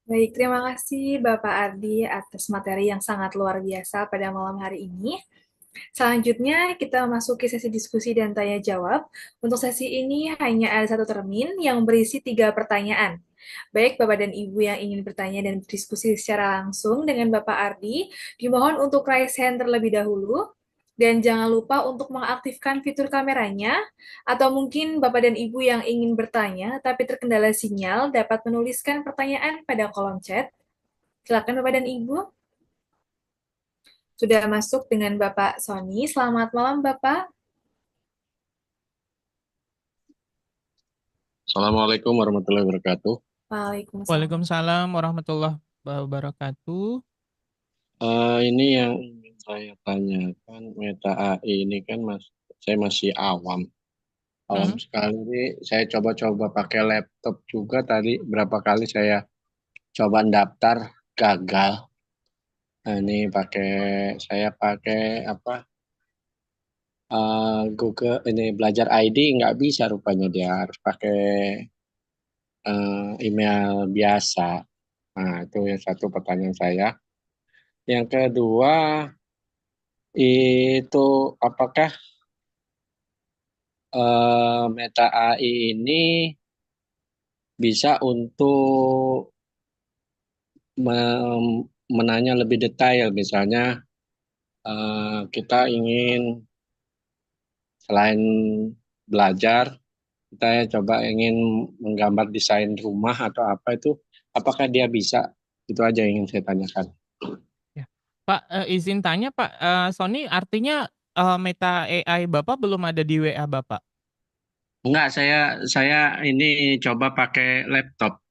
Baik, terima kasih Bapak Ardi atas materi yang sangat luar biasa pada malam hari ini. Selanjutnya, kita masuki sesi diskusi dan tanya jawab. Untuk sesi ini hanya ada satu termin yang berisi 3 pertanyaan. Baik, Bapak dan Ibu yang ingin bertanya dan berdiskusi secara langsung dengan Bapak Ardi, dimohon untuk raise hand terlebih dahulu. Dan jangan lupa untuk mengaktifkan fitur kameranya, atau mungkin Bapak dan Ibu yang ingin bertanya tapi terkendala sinyal dapat menuliskan pertanyaan pada kolom chat. Silakan Bapak dan Ibu. Sudah masuk dengan Bapak Sony. Selamat malam Bapak. Assalamualaikum warahmatullahi wabarakatuh. Waalaikumsalam. Waalaikumsalam warahmatullahi wabarakatuh. Ini yang ingin saya tanyakan, Meta AI ini kan saya masih awam. Awam Hmm. sekali ini, saya coba-coba pakai laptop juga tadi berapa kali saya coba daftar gagal. Nah, ini saya pakai apa? Google ini belajar ID nggak bisa rupanya dia harus pakai email biasa. Nah, itu yang satu pertanyaan saya. Yang kedua, itu apakah Meta AI ini bisa untuk menanya lebih detail, misalnya kita ingin selain belajar, kita coba ingin menggambar desain rumah atau apa itu, apakah dia bisa? Itu aja yang ingin saya tanyakan. Ya. Pak, izin tanya Pak, Sony artinya Meta AI Bapak belum ada di WA Bapak? Enggak, saya ini coba pakai laptop.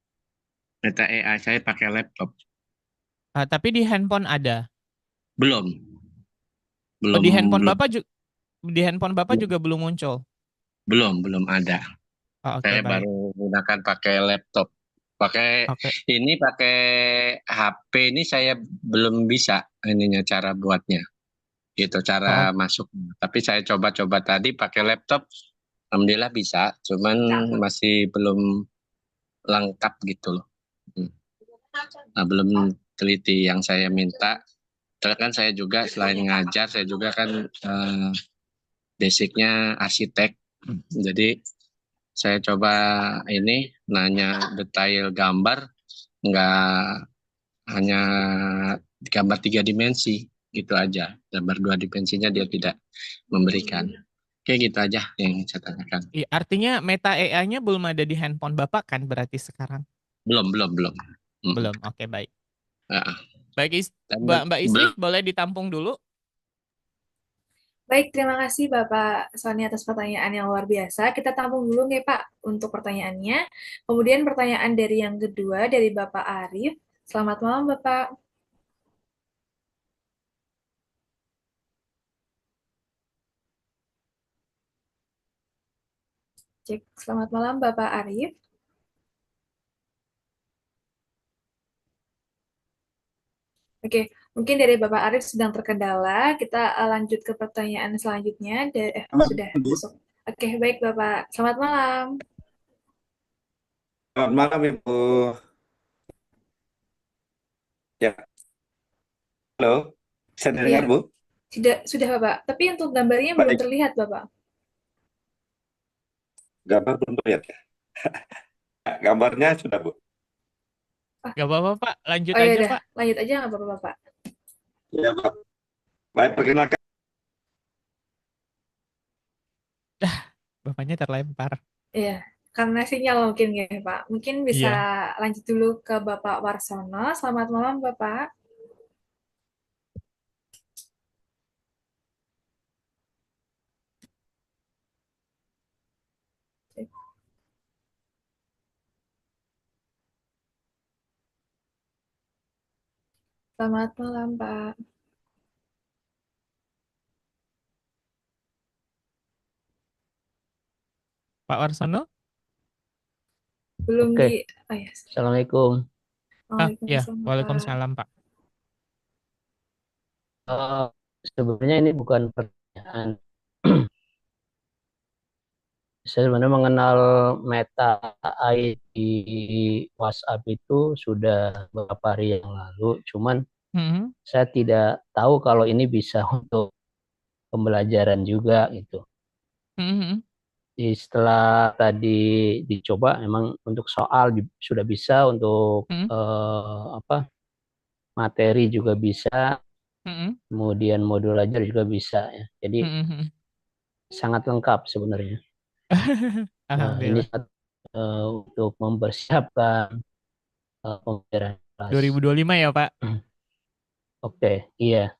Meta AI saya pakai laptop. Tapi di handphone ada. Belum, Oh, belum, belum, di handphone Bapak juga belum muncul. belum ada. Oh, oke Saya baik. baru menggunakan pakai laptop. Oke. Pakai HP ini saya belum bisa ininya cara buatnya. Gitu Oh, cara masuk. Tapi saya coba-coba tadi pakai laptop. Alhamdulillah bisa, cuman masih belum lengkap gitu loh. Nah, belum teliti yang saya minta. Terus kan saya juga selain ngajar, saya juga kan basicnya arsitek. Jadi saya coba ini nanya detail gambar, nggak hanya gambar 3 dimensi gitu aja. Gambar 2 dimensinya dia tidak memberikan. Kayak gitu aja yang saya tanyakan. iya, artinya Meta AI-nya belum ada di handphone Bapak kan berarti sekarang? Belum. Mm. Belum. Oke, baik. Ah, Baik, dan Mbak Isri, belum. boleh ditampung dulu? Baik, terima kasih Bapak Sony atas pertanyaan yang luar biasa. Kita tampung dulu nih Pak untuk pertanyaannya. Kemudian pertanyaan dari yang kedua dari Bapak Arif. Selamat malam Bapak. Cek. Selamat malam Bapak Arif. Oke, mungkin dari Bapak Arif sedang terkendala. Kita lanjut ke pertanyaan selanjutnya. Sudah besok. Oke, baik Bapak. Selamat malam. Selamat malam Ibu. Ya, halo. Bisa Iya, dengar Bu? sudah Bapak. Tapi untuk gambarnya belum Baik, terlihat Bapak. gambar belum terlihat ya. Gambarnya sudah Bu. Ah, Gak apa-apa, Pak. Lanjut oh ya aja, udah, Pak. lanjut aja nggak apa-apa Bapak. Ya Pak. Baik, perkenalkan. Bapaknya terlempar. Iya, karena sinyal mungkin ya Pak. Mungkin bisa Iya. lanjut dulu ke Bapak Warsono. Selamat malam Bapak. Selamat malam Pak. Pak Warsono? Belum Oke, di... Oh ya, Assalamualaikum. Ya. Waalaikumsalam Bapak. Waalaikumsalam, Pak. Eh, Sebenarnya ini bukan pertanyaan. Saya sebenarnya mengenal Meta AI di WhatsApp itu sudah beberapa hari yang lalu. Cuman Mhm. saya tidak tahu kalau ini bisa untuk pembelajaran juga gitu. Mhm. Jadi setelah tadi dicoba, memang untuk soal sudah bisa, untuk Mhm. materi juga bisa, Mhm. kemudian modul ajar juga bisa ya. Jadi Mhm. sangat lengkap sebenarnya. Nah, ini Alhamdulillah. untuk mempersiapkan pembelajaran kelas. 2025 ya, Pak? Oke, iya.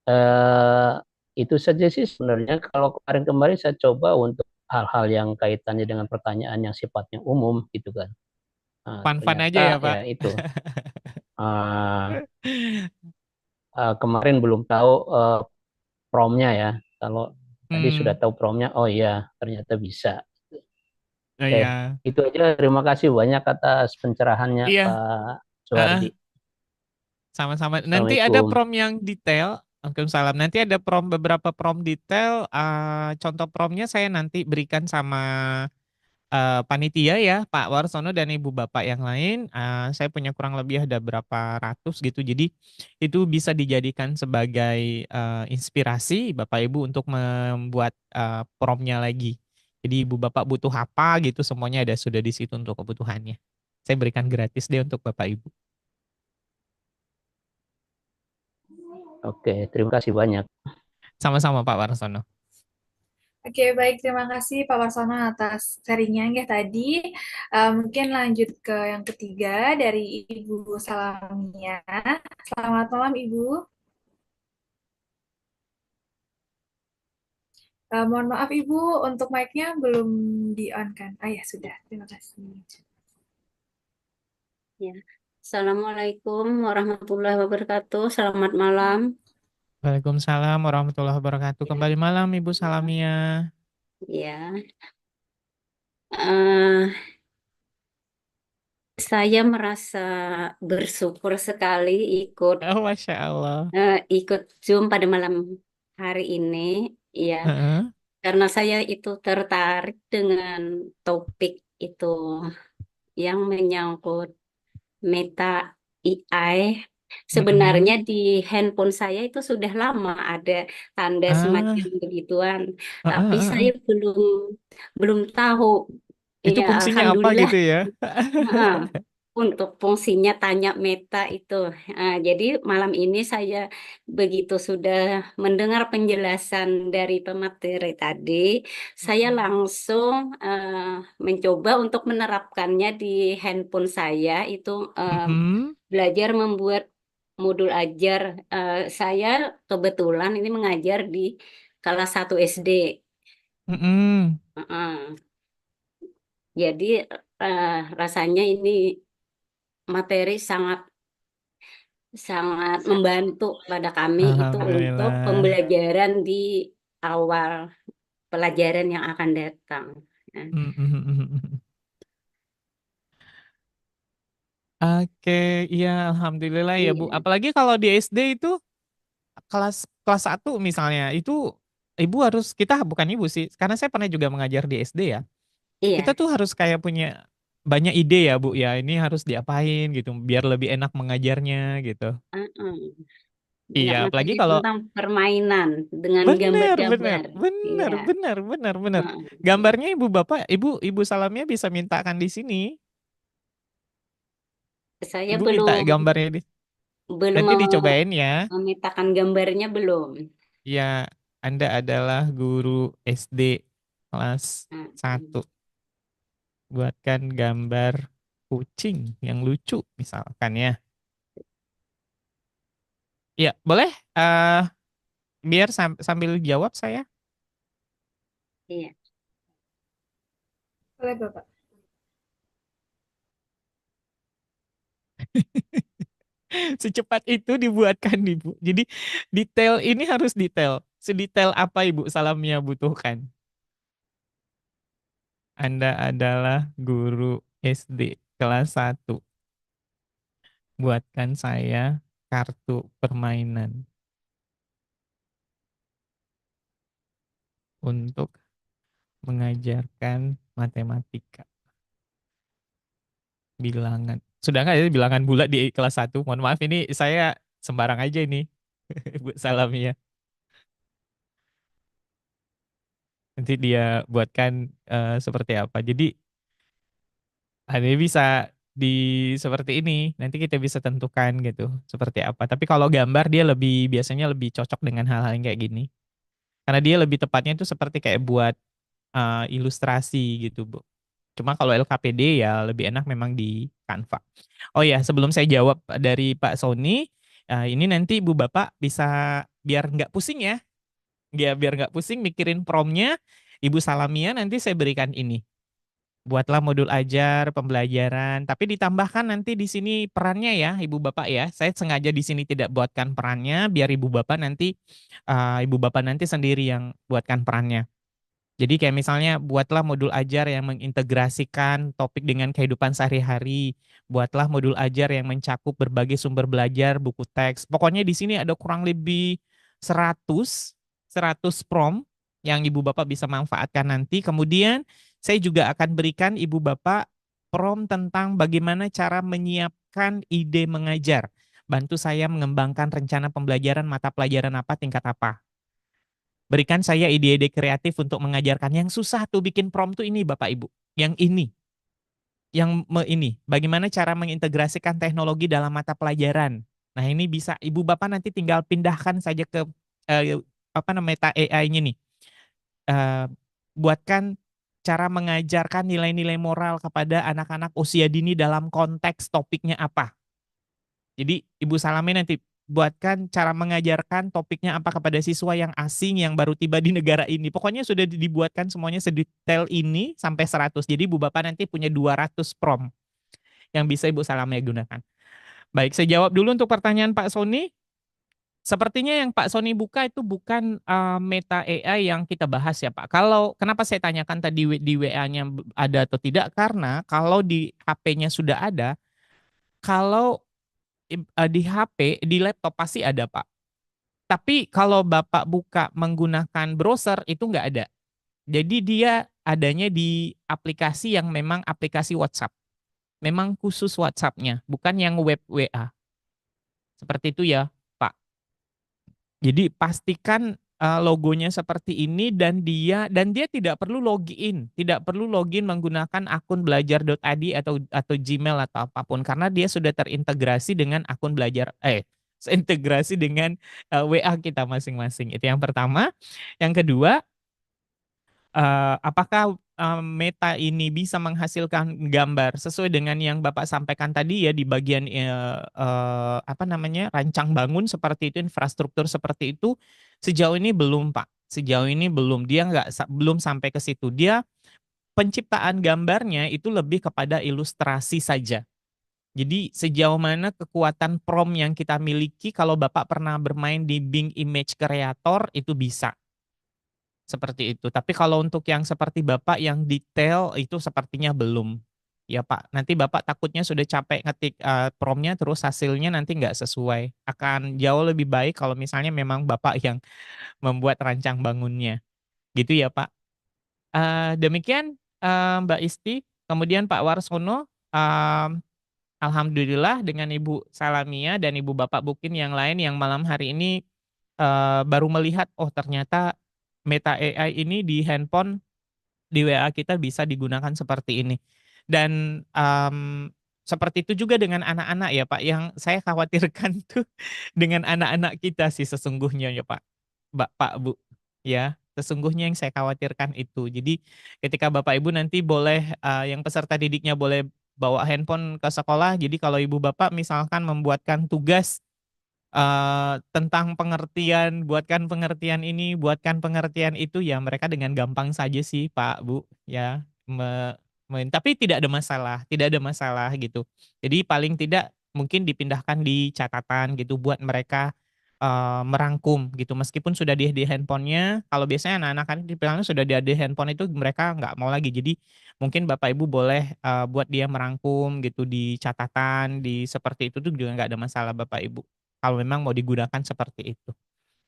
Eh, itu saja sih sebenarnya. Kalau kemarin-kemarin saya coba untuk hal-hal yang kaitannya dengan pertanyaan yang sifatnya umum gitu kan. Nah, Fun-fun aja ya, ternyata Pak? ya itu. Eh, Kemarin belum tahu promnya ya. Kalau tadi sudah Hmm. tahu promnya, oh iya ternyata bisa. Oh Oke, iya. itu aja. Terima kasih banyak atas pencerahannya Iya. Pak Heeh. Suhardi. Sama-sama. Nanti ada Assalamualaikum. prom yang detail. Waalaikumsalam. Nanti ada beberapa prom detail. Contoh promnya saya nanti berikan sama panitia ya, Pak Warsono dan Ibu Bapak yang lain. Saya punya kurang lebih ada berapa ratus gitu. Jadi itu bisa dijadikan sebagai inspirasi Bapak Ibu untuk membuat promnya lagi. Jadi Ibu Bapak butuh apa gitu, semuanya ada sudah di situ untuk kebutuhannya. Saya berikan gratis deh untuk Bapak Ibu. Oke, terima kasih banyak. Sama-sama Pak Warsono. Oke, baik. Terima kasih Pak Warsono atas sharingnya ya tadi. Mungkin lanjut ke yang ketiga dari Ibu Salamia. Selamat malam Ibu. Mohon maaf Ibu, untuk mic-nya belum di-on kan? Ah ya, sudah. Terima kasih. Ya. Assalamualaikum warahmatullahi wabarakatuh. Selamat malam. Waalaikumsalam warahmatullahi wabarakatuh. Ya, Kembali malam Ibu Salamia. ya. Eh, saya merasa bersyukur sekali Oh, Masya Allah. ikut Zoom pada malam hari ini, ya, Heeh. karena saya itu tertarik dengan topik itu yang menyangkut Meta AI. Sebenarnya Mm-mm. di handphone saya itu sudah lama ada tanda semacam Ah, begituan, heeh, tapi heeh, saya heeh. belum belum tahu. Itu Ya, fungsinya apa alhamdulillah. gitu ya? Heeh. untuk fungsinya tanya meta itu. Jadi malam ini saya begitu sudah mendengar penjelasan dari pemateri tadi, saya langsung mencoba untuk menerapkannya di handphone saya itu Mm-mm. belajar membuat modul ajar. Saya kebetulan ini mengajar di kelas 1 SD. Mm-mm. Heeh. Jadi rasanya ini materi sangat sangat membantu pada kami itu untuk Alhamdulillah. pembelajaran di awal pelajaran yang akan datang. Ya. Mm-mm. Oke, iya alhamdulillah ya Bu. Iya, Apalagi kalau di SD itu kelas kelas 1 misalnya, itu Ibu harus kita bukan Ibu sih, karena saya pernah juga mengajar di SD ya. Kita iya. tuh harus kayak punya banyak ide ya Bu ya. Ini harus diapain gitu biar lebih enak mengajarnya gitu. Heeh. Iya, Banyak apalagi materi kalau tentang permainan dengan bener, bener, gambar-gambar. bener, Iya. bener, bener, bener. Heeh. Gambarnya Ibu Bapak, Ibu Salamnya bisa mintakan di sini. Saya Ibu minta belum gambarnya di. belum Nanti dicobain ya. memetakan gambarnya belum. Ya, Anda adalah guru SD kelas Heeh. 1. Buatkan gambar kucing yang lucu misalkan ya. Ya, boleh biar sambil jawab saya. Iya. Boleh, Bapak. Secepat itu dibuatkan Ibu. Jadi detail ini harus detail. Sedetail apa Ibu Salamnya butuhkan. Anda adalah guru SD kelas 1. Buatkan saya kartu permainan untuk mengajarkan matematika. Bilangan. Sudah nggak ya bilangan bulat di kelas 1? Mohon maaf ini saya sembarang aja ini. Bu Salamnya. Nanti dia buatkan seperti apa. Jadi ini bisa di seperti ini. Nanti kita bisa tentukan gitu seperti apa. Tapi kalau gambar dia lebih biasanya lebih cocok dengan hal-hal yang kayak gini. Karena dia lebih tepatnya itu seperti kayak buat ilustrasi gitu, Bu. Cuma kalau LKPD ya lebih enak memang di Canva. Oh ya, sebelum saya jawab dari Pak Sony, ini nanti Ibu Bapak bisa biar nggak pusing ya, biar nggak pusing mikirin promnya, Ibu Salamia nanti saya berikan ini. Buatlah modul ajar, pembelajaran, tapi ditambahkan nanti di sini perannya ya, Ibu Bapak ya. Saya sengaja di sini tidak buatkan perannya, biar Ibu Bapak nanti sendiri yang buatkan perannya. Jadi kayak misalnya buatlah modul ajar yang mengintegrasikan topik dengan kehidupan sehari-hari. Buatlah modul ajar yang mencakup berbagai sumber belajar, buku teks. Pokoknya di sini ada kurang lebih 100 prompt yang Ibu Bapak bisa manfaatkan nanti. Kemudian saya juga akan berikan Ibu Bapak prompt tentang bagaimana cara menyiapkan ide mengajar. Bantu saya mengembangkan rencana pembelajaran mata pelajaran apa, tingkat apa. Berikan saya ide-ide kreatif untuk mengajarkan. Yang susah tuh bikin prompt tuh ini Bapak Ibu. Yang ini, ini. Bagaimana cara mengintegrasikan teknologi dalam mata pelajaran. Nah ini bisa Ibu Bapak nanti tinggal pindahkan saja ke meta AI-nya nih. Eh, buatkan cara mengajarkan nilai-nilai moral kepada anak-anak usia dini dalam konteks topiknya apa. Jadi Ibu Salame nanti buatkan cara mengajarkan topiknya apa kepada siswa yang asing yang baru tiba di negara ini. Pokoknya sudah dibuatkan semuanya sedetail ini sampai 100. Jadi Ibu Bapak nanti punya 200 prompt yang bisa Ibu Salame gunakan. Baik, saya jawab dulu untuk pertanyaan Pak Sony. Sepertinya yang Pak Sony buka itu bukan meta AI yang kita bahas ya Pak. Kalau kenapa saya tanyakan tadi di WA-nya ada atau tidak? Karena kalau di HP-nya sudah ada, kalau di HP, di laptop pasti ada Pak. Tapi kalau Bapak buka menggunakan browser itu nggak ada. Jadi dia adanya di aplikasi yang memang aplikasi WhatsApp. Memang khusus WhatsApp-nya, bukan yang web WA. Seperti itu ya, Pak. Jadi pastikan logonya seperti ini dan dia tidak perlu login menggunakan akun belajar.id atau Gmail atau apapun karena dia sudah terintegrasi dengan akun integrasi dengan WA kita masing-masing. Itu yang pertama. Yang kedua, apakah Meta ini bisa menghasilkan gambar sesuai dengan yang Bapak sampaikan tadi ya di bagian apa namanya rancang bangun seperti itu, infrastruktur seperti itu? Sejauh ini belum, Pak. Sejauh ini belum. Dia belum sampai ke situ. Dia penciptaan gambarnya itu lebih kepada ilustrasi saja. Jadi sejauh mana kekuatan prompt yang kita miliki kalau Bapak pernah bermain di Bing Image Creator itu bisa. Seperti itu. Tapi kalau untuk yang seperti Bapak yang detail itu sepertinya belum. Ya Pak, nanti Bapak takutnya sudah capek ngetik promptnya terus hasilnya nanti nggak sesuai. Akan jauh lebih baik kalau misalnya memang Bapak yang membuat rancang bangunnya. Gitu ya Pak. Demikian Mbak Isti. Kemudian Pak Warsono, alhamdulillah dengan Ibu Salamia dan Ibu Bapak Bukin yang lain yang malam hari ini baru melihat, oh ternyata Meta AI ini di handphone, di WA kita bisa digunakan seperti ini. Dan seperti itu juga dengan anak-anak ya Pak, yang saya khawatirkan tuh dengan anak-anak kita sih sesungguhnya ya Pak, Pak Bu, ya. Sesungguhnya yang saya khawatirkan itu. Jadi ketika Bapak Ibu nanti boleh, yang peserta didiknya boleh bawa handphone ke sekolah, jadi kalau Ibu Bapak misalkan membuatkan tugas tentang pengertian, buatkan pengertian ini, buatkan pengertian itu, ya mereka dengan gampang saja sih Pak, Bu, ya. Tapi tidak ada masalah gitu. Jadi paling tidak mungkin dipindahkan di catatan gitu buat mereka merangkum gitu. Meskipun sudah di handphonenya, kalau biasanya anak-anak kan dibilangnya sudah di handphone itu mereka nggak mau lagi. Jadi mungkin Bapak Ibu boleh buat dia merangkum gitu di catatan, di seperti itu tuh juga nggak ada masalah Bapak Ibu. Kalau memang mau digunakan seperti itu.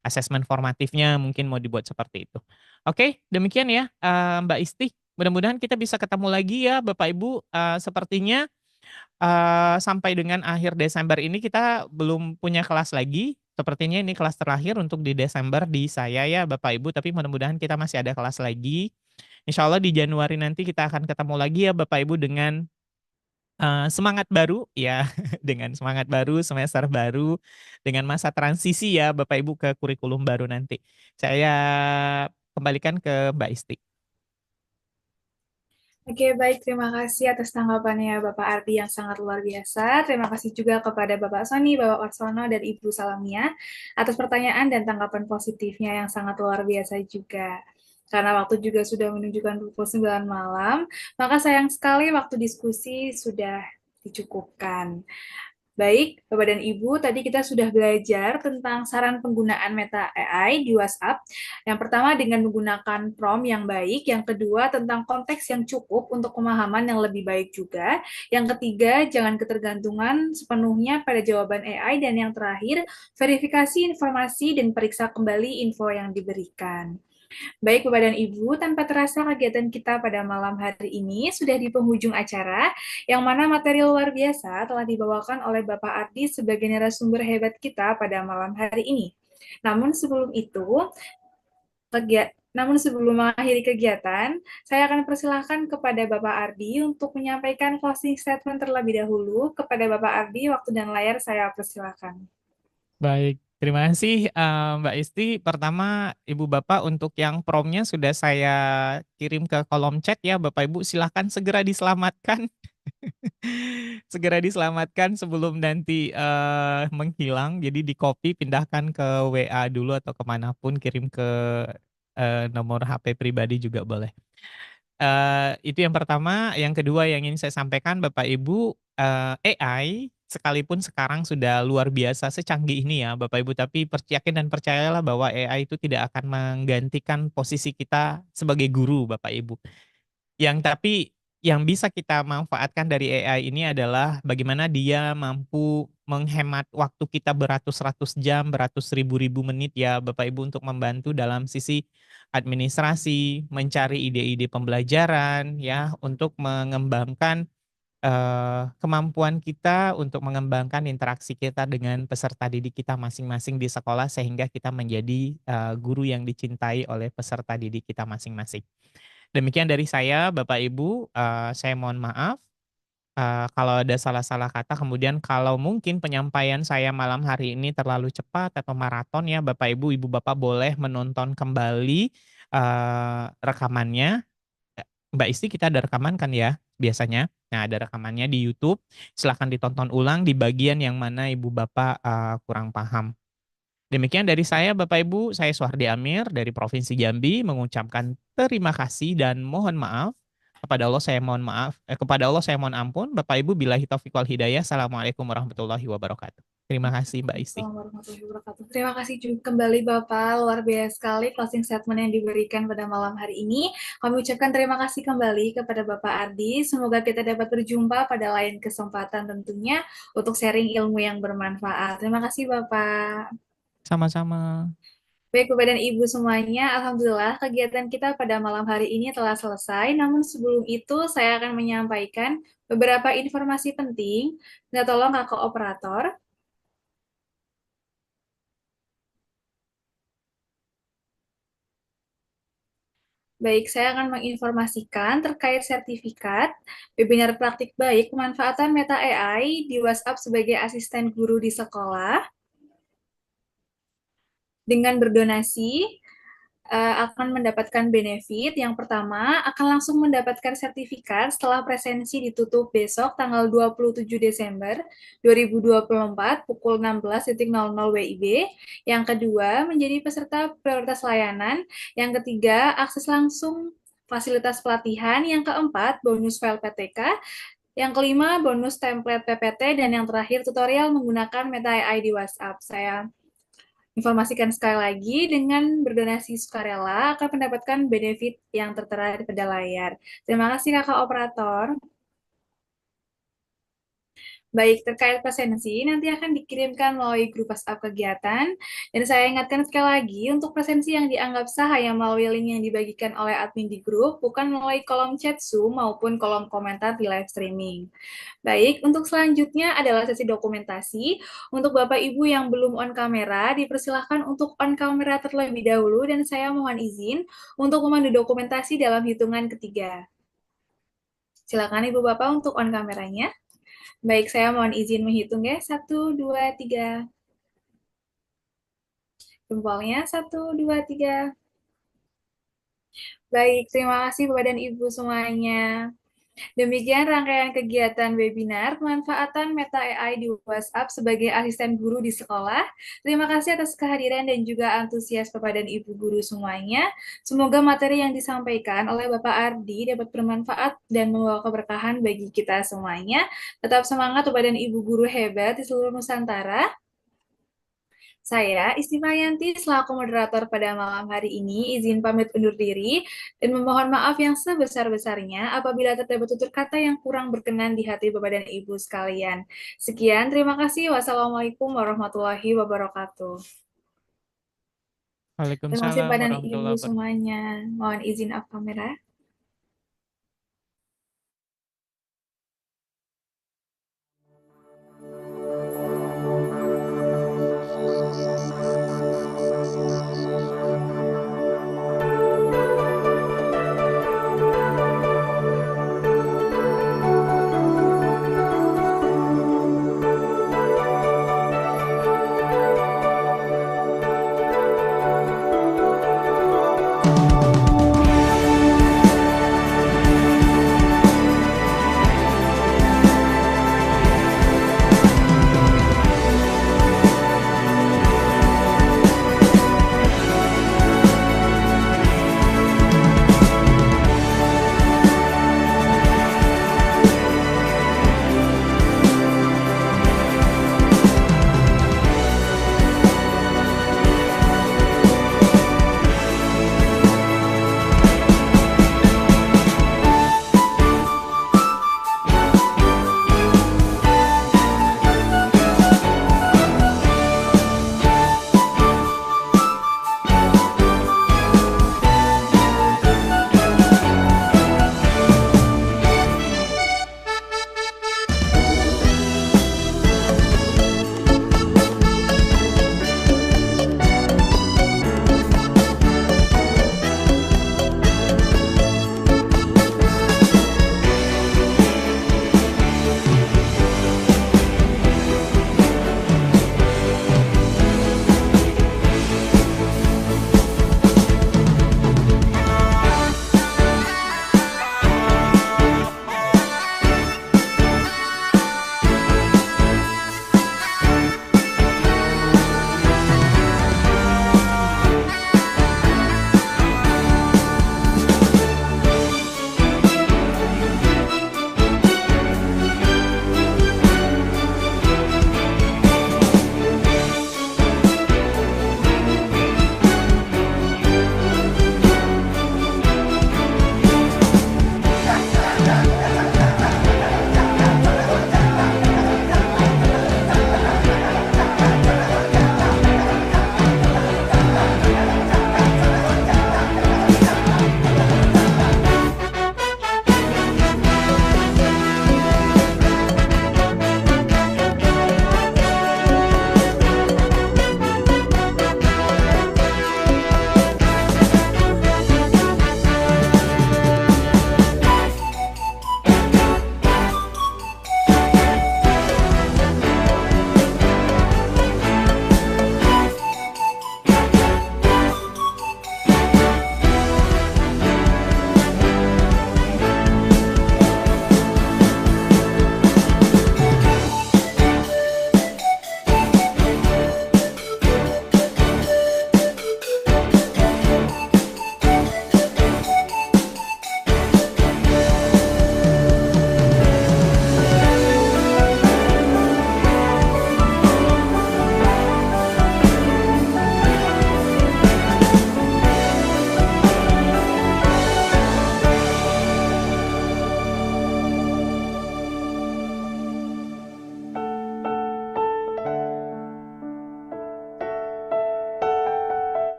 Asesmen formatifnya mungkin mau dibuat seperti itu. Oke, demikian ya Mbak Isti. Mudah-mudahan kita bisa ketemu lagi ya Bapak Ibu. Sepertinya sampai dengan akhir Desember ini kita belum punya kelas lagi. Sepertinya ini kelas terakhir untuk di Desember di saya ya Bapak Ibu. Tapi mudah-mudahan kita masih ada kelas lagi. Insya Allah di Januari nanti kita akan ketemu lagi ya Bapak Ibu dengan semangat baru ya, dengan semangat baru, semester baru, dengan masa transisi ya Bapak Ibu ke kurikulum baru nanti. Saya kembalikan ke Mbak Isti. Oke, baik. Terima kasih atas tanggapannya Bapak Ardi yang sangat luar biasa. Terima kasih juga kepada Bapak Sony, Bapak Warsono, dan Ibu Salamia atas pertanyaan dan tanggapan positifnya yang sangat luar biasa juga. Karena waktu juga sudah menunjukkan pukul 9 malam, maka sayang sekali waktu diskusi sudah dicukupkan. Baik, Bapak dan Ibu, tadi kita sudah belajar tentang saran penggunaan Meta AI di WhatsApp. Yang pertama dengan menggunakan prompt yang baik, yang kedua tentang konteks yang cukup untuk pemahaman yang lebih baik juga. Yang ketiga, jangan ketergantungan sepenuhnya pada jawaban AI, dan yang terakhir, verifikasi informasi dan periksa kembali info yang diberikan. Baik, Bapak dan Ibu, tanpa terasa kegiatan kita pada malam hari ini sudah di penghujung acara, yang mana materi luar biasa telah dibawakan oleh Bapak Ardi sebagai narasumber hebat kita pada malam hari ini. Namun sebelum mengakhiri kegiatan, saya akan persilahkan kepada Bapak Ardi untuk menyampaikan closing statement terlebih dahulu. Kepada Bapak Ardi, waktu dan layar saya persilahkan. Baik, terima kasih Mbak Isti. Pertama, Ibu Bapak untuk yang promnya sudah saya kirim ke kolom chat ya. Bapak Ibu silahkan segera diselamatkan. Segera diselamatkan sebelum nanti menghilang. Jadi di copy, pindahkan ke WA dulu atau kemanapun, kirim ke nomor HP pribadi juga boleh. Itu yang pertama. Yang kedua yang ingin saya sampaikan Bapak Ibu, AI sekalipun sekarang sudah luar biasa secanggih ini ya Bapak Ibu, tapi yakin dan percayalah bahwa AI itu tidak akan menggantikan posisi kita sebagai guru Bapak Ibu. Tapi yang bisa kita manfaatkan dari AI ini adalah bagaimana dia mampu menghemat waktu kita beratus-ratus jam, beratus ribu-ribu menit ya Bapak Ibu untuk membantu dalam sisi administrasi, mencari ide-ide pembelajaran ya, untuk mengembangkan kemampuan kita untuk mengembangkan interaksi kita dengan peserta didik kita masing-masing di sekolah sehingga kita menjadi guru yang dicintai oleh peserta didik kita masing-masing. Demikian dari saya, Bapak Ibu. Saya mohon maaf kalau ada salah-salah kata. Kemudian kalau mungkin penyampaian saya malam hari ini terlalu cepat atau maraton ya, Bapak Ibu, Ibu Bapak boleh menonton kembali rekamannya. Mbak Isti, kita ada rekaman kan ya biasanya? Nah, ada rekamannya di YouTube. Silahkan ditonton ulang di bagian yang mana Ibu Bapak kurang paham. Demikian dari saya, Bapak Ibu. Saya Suhardi Amir dari Provinsi Jambi mengucapkan terima kasih dan mohon maaf. Kepada Allah saya mohon maaf. Kepada Allah saya mohon ampun. Bapak Ibu, billahi taufiq wal hidayah. Assalamualaikum warahmatullahi wabarakatuh. Terima kasih, Mbak Isti. Assalamualaikum warahmatullahi wabarakatuh. Terima kasih juga kembali Bapak, luar biasa sekali closing statement yang diberikan pada malam hari ini. Kami ucapkan terima kasih kembali kepada Bapak Ardi. Semoga kita dapat berjumpa pada lain kesempatan tentunya untuk sharing ilmu yang bermanfaat. Terima kasih Bapak. Sama-sama. Baik Bapak dan Ibu semuanya, Alhamdulillah kegiatan kita pada malam hari ini telah selesai. Namun sebelum itu saya akan menyampaikan beberapa informasi penting. Minta tolong Kakak Operator. Baik, saya akan menginformasikan terkait sertifikat webinar praktik baik pemanfaatan Meta AI di WhatsApp sebagai asisten guru di sekolah. Dengan berdonasi akan mendapatkan benefit. Yang pertama, akan langsung mendapatkan sertifikat setelah presensi ditutup besok tanggal 27 Desember 2024 pukul 16.00 WIB. Yang kedua, menjadi peserta prioritas layanan. Yang ketiga, akses langsung fasilitas pelatihan. Yang keempat, bonus file PTK. Yang kelima, bonus template PPT. Dan yang terakhir, tutorial menggunakan Meta AI di WhatsApp. Saya informasikan sekali lagi, dengan berdonasi sukarela akan mendapatkan benefit yang tertera pada layar. Terima kasih Kakak Operator. Baik, terkait presensi, nanti akan dikirimkan melalui grup WhatsApp kegiatan. Dan saya ingatkan sekali lagi, untuk presensi yang dianggap sah hanya melalui link yang dibagikan oleh admin di grup, bukan melalui kolom chat Zoom maupun kolom komentar di live streaming. Baik, untuk selanjutnya adalah sesi dokumentasi. Untuk Bapak Ibu yang belum on kamera, dipersilahkan untuk on kamera terlebih dahulu, dan saya mohon izin untuk memandu dokumentasi dalam hitungan ketiga. Silakan Ibu Bapak untuk on kameranya. Baik, saya mohon izin menghitung ya. 1, 2, 3. Jempolnya 1, 2, 3. Baik, terima kasih Bapak dan Ibu semuanya. Demikian rangkaian kegiatan webinar pemanfaatan Meta AI di WhatsApp sebagai asisten guru di sekolah. Terima kasih atas kehadiran dan juga antusias Bapak dan Ibu guru semuanya. Semoga materi yang disampaikan oleh Bapak Ardi dapat bermanfaat dan membawa keberkahan bagi kita semuanya. Tetap semangat Bapak dan Ibu guru hebat di seluruh Nusantara. Saya, Isti Mayanti, selaku moderator pada malam hari ini, izin pamit undur diri dan memohon maaf yang sebesar-besarnya apabila terdapat tutur kata yang kurang berkenan di hati Bapak dan Ibu sekalian. Sekian, terima kasih. Wassalamualaikum warahmatullahi wabarakatuh. Terima kasih Waalaikumsalam Bapak dan warahmatullahi Ibu wabarakatuh. semuanya. Mohon izin off kamera.